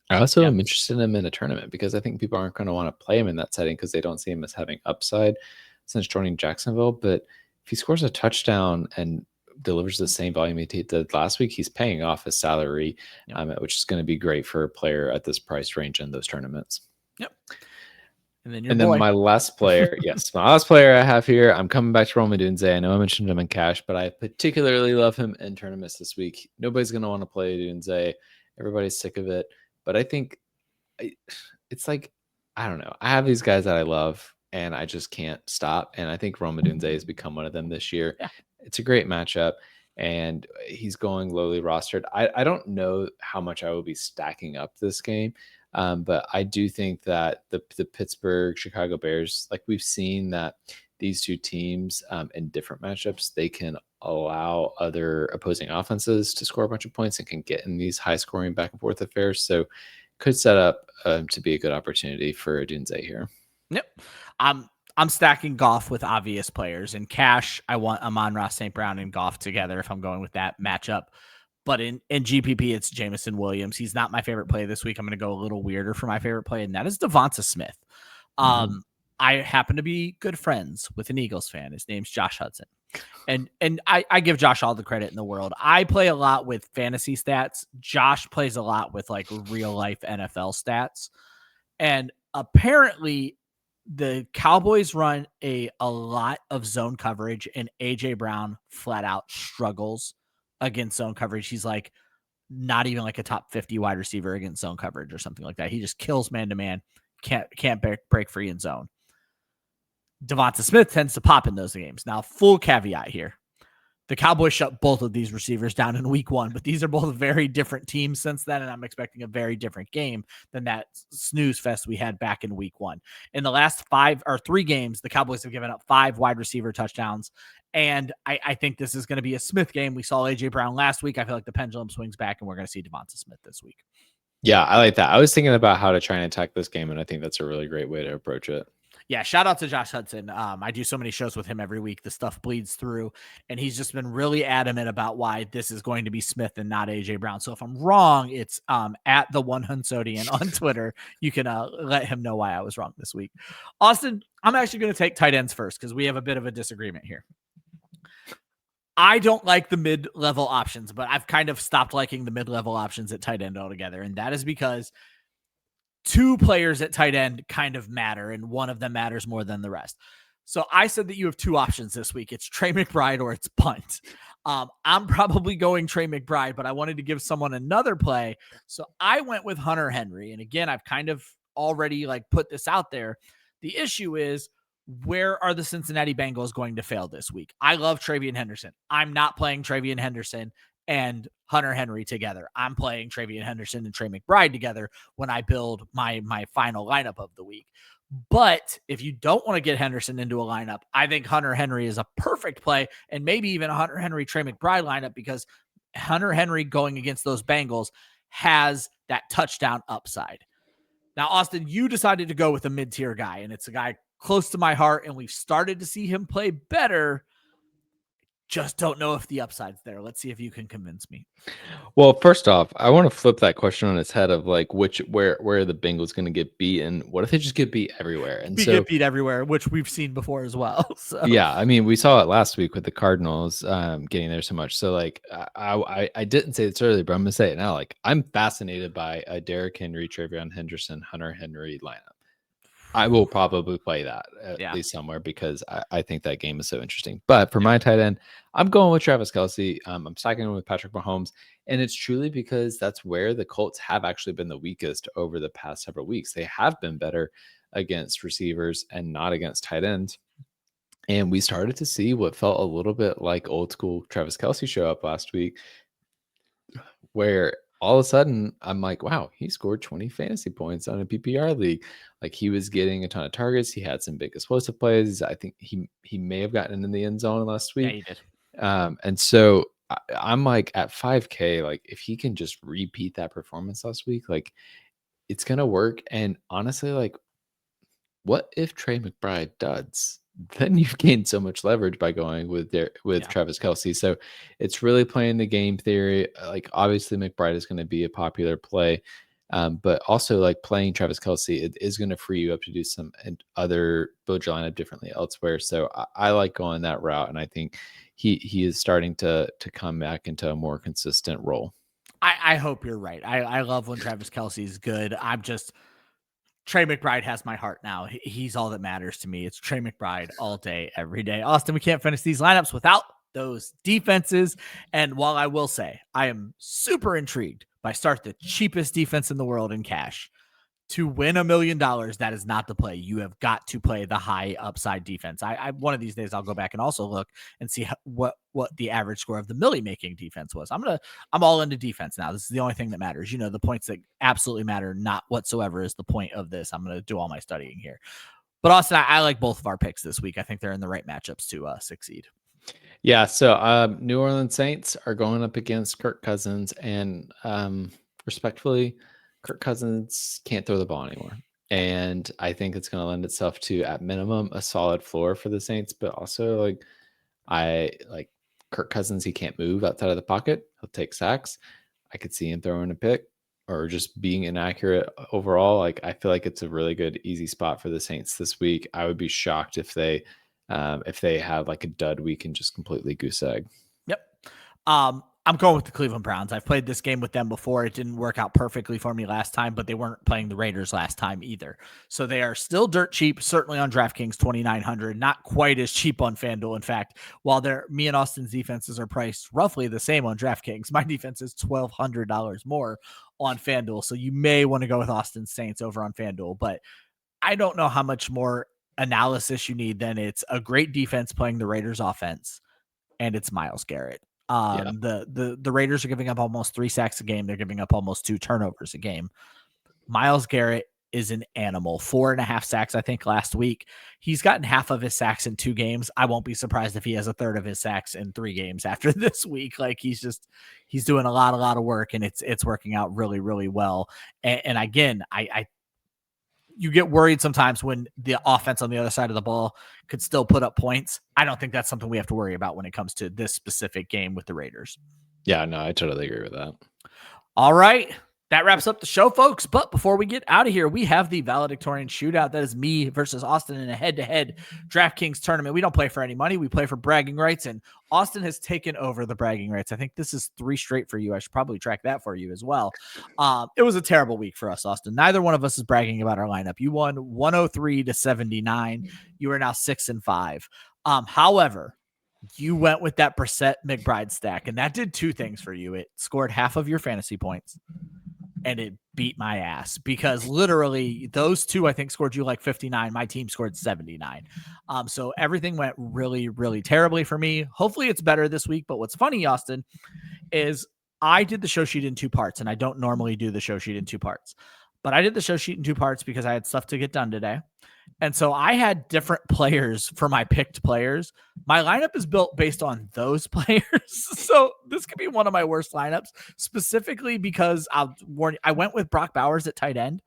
I also am interested in him in a tournament because I think people aren't going to want to play him in that setting because they don't see him as having upside since joining Jacksonville. But if he scores a touchdown and delivers the same volume he did last week, he's paying off his salary, which is going to be great for a player at this price range in those tournaments. Yep. And then my last player, my last player I have here, I'm coming back to Rome Odunze. I know I mentioned him in cash, but I particularly love him in tournaments this week. Nobody's going to want to play Odunze. Everybody's sick of it. But I think it's like, I don't know. I have these guys that I love, and I just can't stop. And I think Rome Odunze has become one of them this year. Yeah. It's a great matchup, and he's going lowly rostered. I don't know how much I will be stacking up this game. But I do think that the Pittsburgh Chicago Bears, like we've seen that these two teams in different matchups, they can allow other opposing offenses to score a bunch of points and can get in these high scoring back and forth affairs. So could set up to be a good opportunity for Odunze here. Yep. I'm stacking Goff with obvious players. In cash, I want Amon-Ra St. Brown and Goff together if I'm going with that matchup. But in GPP, it's Jameson Williams. He's not my favorite play this week. I'm going to go a little weirder for my favorite play, and that is Devonta Smith. I happen to be good friends with an Eagles fan. His name's Josh Hudson. And I give Josh all the credit in the world. I play a lot with fantasy stats. Josh plays a lot with like real life NFL stats. And apparently the Cowboys run a lot of zone coverage, and AJ Brown flat out struggles against zone coverage. He's like not even like a top 50 wide receiver against zone coverage or something like that. He just kills man to man. Can't break free in zone. Devonta Smith tends to pop in those games. Now, full caveat here. The Cowboys shut both of these receivers down in week 1, but these are both very different teams since then, and I'm expecting a very different game than that snooze fest we had back in week 1. In the last 3 games, the Cowboys have given up 5 wide receiver touchdowns, and I think this is going to be a Smith game. We saw A.J. Brown last week. I feel like the pendulum swings back, and we're going to see Devonta Smith this week. Yeah, I like that. I was thinking about how to try and attack this game, and I think that's a really great way to approach it. Yeah, shout out to Josh Hudson. I do so many shows with him every week. The stuff bleeds through, and he's just been really adamant about why this is going to be Smith and not AJ Brown. So if I'm wrong, it's at the One Hunsodian on Twitter. You can let him know why I was wrong this week. Austin, I'm actually going to take tight ends first because we have a bit of a disagreement here. I don't like the mid-level options, but I've kind of stopped liking the mid-level options at tight end altogether, and that is because 2 players at tight end kind of matter, and one of them matters more than the rest. So I said that you have 2 options this week. It's Trey McBride or it's punt. I'm probably going Trey McBride, but I wanted to give someone another play. So I went with Hunter Henry. And again, I've kind of already like put this out there. The issue is, where are the Cincinnati Bengals going to fail this week? I love TreVeyon Henderson. I'm not playing TreVeyon Henderson and Hunter Henry together. I'm playing TreVeyon Henderson and Trey McBride together when I build my final lineup of the week. But if you don't want to get Henderson into a lineup, I think Hunter Henry is a perfect play, and maybe even a Hunter Henry, Trey McBride lineup, because Hunter Henry going against those Bengals has that touchdown upside. Now, Austin, you decided to go with a mid-tier guy, and it's a guy close to my heart, and we've started to see him play better. Just don't know if the upside's there. Let's see if you can convince me. Well, first off, I want to flip that question on its head of like where are the Bengals going to get beat, and what if they just get beat everywhere? And we get beat everywhere, which we've seen before as well. So yeah, I mean, we saw it last week with the Cardinals getting there so much. So like I didn't say this earlier, but I'm gonna say it now. Like I'm fascinated by a Derrick Henry, TreVeyon Henderson, Hunter Henry lineup. I will probably play that at least somewhere because I think that game is so interesting. But for my tight end, I'm going with Travis Kelce. I'm stacking him with Patrick Mahomes. And it's truly because that's where the Colts have actually been the weakest over the past several weeks. They have been better against receivers and not against tight ends. And we started to see what felt a little bit like old school Travis Kelce show up last week, where all of a sudden I'm like, wow, he scored 20 fantasy points on a PPR league. Like he was getting a ton of targets. He had some big explosive plays. I think he may have gotten in the end zone last week. Yeah, he did. And so I'm like at 5K, like if he can just repeat that performance last week, like it's going to work. And honestly, like what if Trey McBride duds? Then you've gained so much leverage by going with Travis Kelce. So it's really playing the game theory. Like obviously McBride is going to be a popular play, but also like playing Travis Kelce, it is going to free you up to do some and other build your lineup differently elsewhere. So I like going that route, and I think he is starting to come back into a more consistent role. I hope you're right. I love when Travis Kelce is good. Trey McBride has my heart now. He's all that matters to me. It's Trey McBride all day, every day. Austin, we can't finish these lineups without those defenses. And while I will say I am super intrigued by start the cheapest defense in the world in cash, to win $1 million, that is not the play. You have got to play the high upside defense. I one of these days I'll go back and also look and see what the average score of the Millie making defense was. I'm all into defense now. This is the only thing that matters. You know, the points that absolutely matter, not whatsoever, is the point of this. I'm going to do all my studying here. But Austin, I like both of our picks this week. I think they're in the right matchups to succeed. Yeah, so New Orleans Saints are going up against Kirk Cousins, and respectfully, Kirk Cousins can't throw the ball anymore. And I think it's going to lend itself to, at minimum, a solid floor for the Saints, but also I like Kirk Cousins. He can't move outside of the pocket. He'll take sacks. I could see him throwing a pick or just being inaccurate overall. Like, I feel like it's a really good, easy spot for the Saints this week. I would be shocked if they have like a dud week and just completely goose egg. Yep. I'm going with the Cleveland Browns. I've played this game with them before. It didn't work out perfectly for me last time, but they weren't playing the Raiders last time either. So they are still dirt cheap, certainly on DraftKings 2,900, not quite as cheap on FanDuel. In fact, while me and Austin's defenses are priced roughly the same on DraftKings, my defense is $1,200 more on FanDuel. So you may want to go with Austin's Saints over on FanDuel, but I don't know how much more analysis you need than it's a great defense playing the Raiders offense, and it's Myles Garrett. The Raiders are giving up almost 3 sacks a game. They're giving up almost 2 turnovers a game. Myles Garrett is an animal. 4.5 sacks, I think, last week. He's gotten half of his sacks in 2 games. I won't be surprised if he has a third of his sacks in 3 games after this week. Like, he's doing a lot of work, and it's working out really, really well. And again, you get worried sometimes when the offense on the other side of the ball could still put up points. I don't think that's something we have to worry about when it comes to this specific game with the Raiders. Yeah, no, I totally agree with that. All right. That wraps up the show, folks. But before we get out of here, we have the valedictorian shootout. That is me versus Austin in a head-to-head DraftKings tournament. We don't play for any money. We play for bragging rights, and Austin has taken over the bragging rights. I think this is 3 straight for you. I should probably track that for you as well. It was a terrible week for us, Austin. Neither one of us is bragging about our lineup. You won 103-79. You are now 6-5. However, you went with that Brissett McBride stack, and that did 2 things for you. It scored half of your fantasy points, and it beat my ass because literally those 2, I think, scored you like 59. My team scored 79. So everything went really, really terribly for me. Hopefully it's better this week. But what's funny, Austin, is I did the show sheet in 2 parts, and I don't normally do the show sheet in 2 parts, but I did the show sheet in 2 parts because I had stuff to get done today. And so I had different players for my picked players. My lineup is built based on those players. So this could be one of my worst lineups, specifically because I went with Brock Bowers at tight end.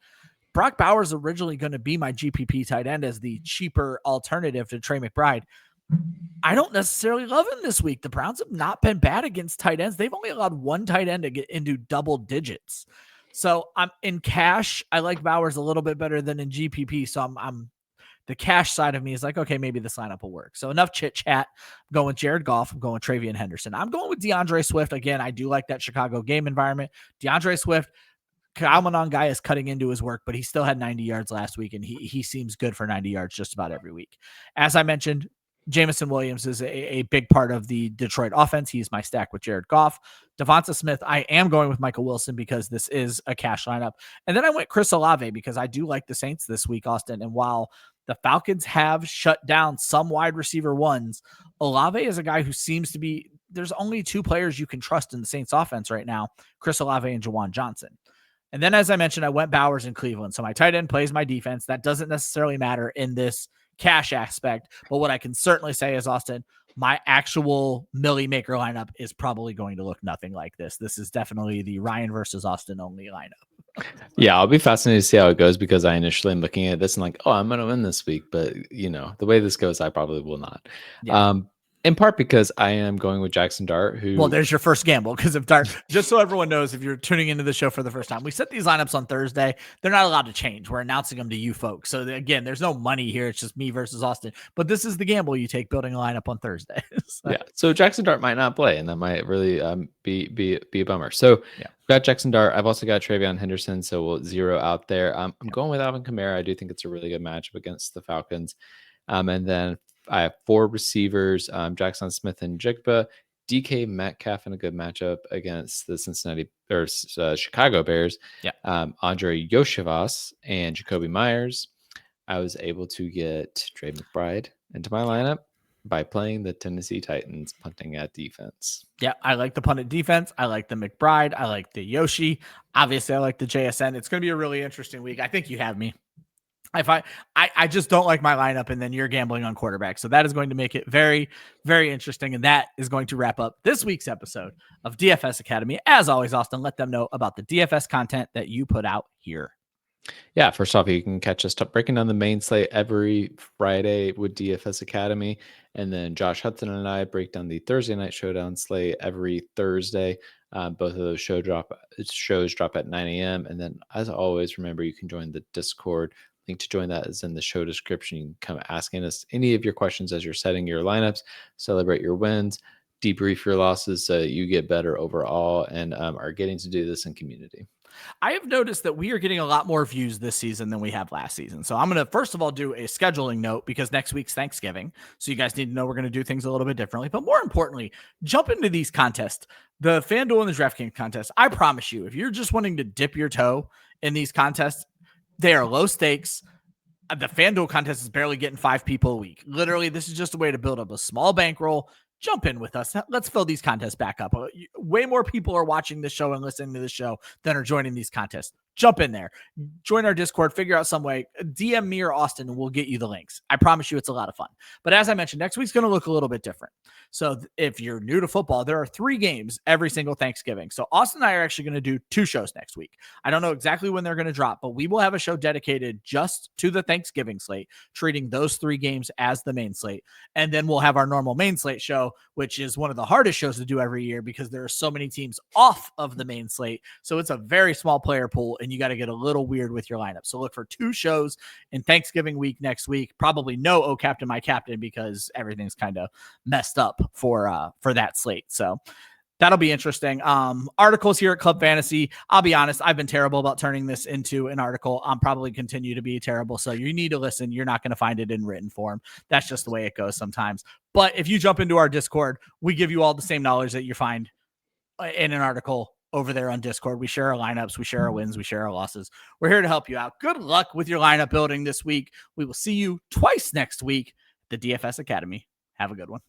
Brock Bowers is originally going to be my GPP tight end as the cheaper alternative to Trey McBride. I don't necessarily love him this week. The Browns have not been bad against tight ends. They've only allowed 1 tight end to get into double digits. So I'm in cash. I like Bowers a little bit better than in GPP. So I'm the cash side of me is like, okay, maybe this lineup will work. So enough chit chat. I'm going with Jared Goff. I'm going with Travion Henderson. I'm going with DeAndre Swift. Again, I do like that Chicago game environment. DeAndre Swift, Kyle Manon guy is cutting into his work, but he still had 90 yards last week, and he seems good for 90 yards just about every week. As I mentioned, Jameson Williams is a big part of the Detroit offense. He's my stack with Jared Goff. Devonta Smith, I am going with Michael Wilson because this is a cash lineup. And then I went Chris Olave because I do like the Saints this week, Austin. And while the Falcons have shut down some wide receiver ones, Olave is a guy who seems to be, there's only 2 players you can trust in the Saints offense right now, Chris Olave and Jawan Johnson. And then, as I mentioned, I went Bowers in Cleveland. So my tight end plays my defense. That doesn't necessarily matter in this cash aspect. But what I can certainly say is, Austin, my actual Millie Maker lineup is probably going to look nothing like this. This is definitely the Ryan versus Austin only lineup. Yeah, I'll be fascinated to see how it goes because I initially am looking at this and like, oh, I'm going to win this week. But, the way this goes, I probably will not. Yeah. In part because I am going with Jackson Dart, who... Well, there's your first gamble, because if Dart, just so everyone knows, if you're tuning into the show for the first time, we set these lineups on Thursday. They're not allowed to change. We're announcing them to you folks. So again, there's no money here. It's just me versus Austin. But this is the gamble you take building a lineup on Thursday. So Jackson Dart might not play, and that might really be a bummer. So got Jackson Dart. I've also got Travion Henderson, so we'll zero out there. I'm going with Alvin Kamara. I do think it's a really good matchup against the Falcons. And then I have 4 receivers, Jackson Smith-Njigba, DK Metcalf in a good matchup against the Chicago Bears. Andre Yoshivas and Jacoby Myers. I was able to get Trey McBride into my lineup by playing the Tennessee Titans punting at defense. Yeah, I like the punt at defense. I like the McBride. I like the Yoshi. Obviously, I like the JSN. It's going to be a really interesting week. I think you have me. I just don't like my lineup, and then you're gambling on quarterback. So that is going to make it very, very interesting. And that is going to wrap up this week's episode of DFS Academy. As always, Austin, let them know about the DFS content that you put out here. Yeah, first off, you can catch us breaking down the main slate every Friday with DFS Academy. And then Josh Hudson and I break down the Thursday night showdown slate every Thursday. Both of those shows drop at 9 a.m. And then, as always, remember, you can join the Discord. Link to join that is in the show description. You can come asking us any of your questions as you're setting your lineups, celebrate your wins, debrief your losses so you get better overall, and are getting to do this in community. I have noticed that we are getting a lot more views this season than we have last season. So I'm going to, first of all, do a scheduling note because next week's Thanksgiving. So you guys need to know we're going to do things a little bit differently. But more importantly, jump into these contests. The FanDuel and the DraftKings contest. I promise you, if you're just wanting to dip your toe in these contests, they are low stakes. The FanDuel contest is barely getting 5 people a week. Literally, this is just a way to build up a small bankroll. Jump in with us. Let's fill these contests back up. Way more people are watching this show and listening to the show than are joining these contests. Jump in there. Join our Discord. Figure out some way. DM me or Austin and we'll get you the links. I promise you it's a lot of fun. But as I mentioned, next week's going to look a little bit different. So if you're new to football, there are 3 games every single Thanksgiving. So Austin and I are actually going to do 2 shows next week. I don't know exactly when they're going to drop, but we will have a show dedicated just to the Thanksgiving slate, treating those 3 games as the main slate. And then we'll have our normal main slate show, which is one of the hardest shows to do every year because there are so many teams off of the main slate. So it's a very small player pool and you got to get a little weird with your lineup. So look for 2 shows in Thanksgiving week next week. Probably no Oh Captain My Captain because everything's kind of messed up for that slate. So that'll be interesting. Articles here at Club Fantasy. I'll be honest, I've been terrible about turning this into an article. I'm probably continue to be terrible. So you need to listen. You're not going to find it in written form. That's just the way it goes sometimes. But if you jump into our Discord, we give you all the same knowledge that you find in an article over there on Discord. We share our lineups, we share our wins, we share our losses. We're here to help you out. Good luck with your lineup building this week. We will see you twice next week at the DFS Academy. Have a good one.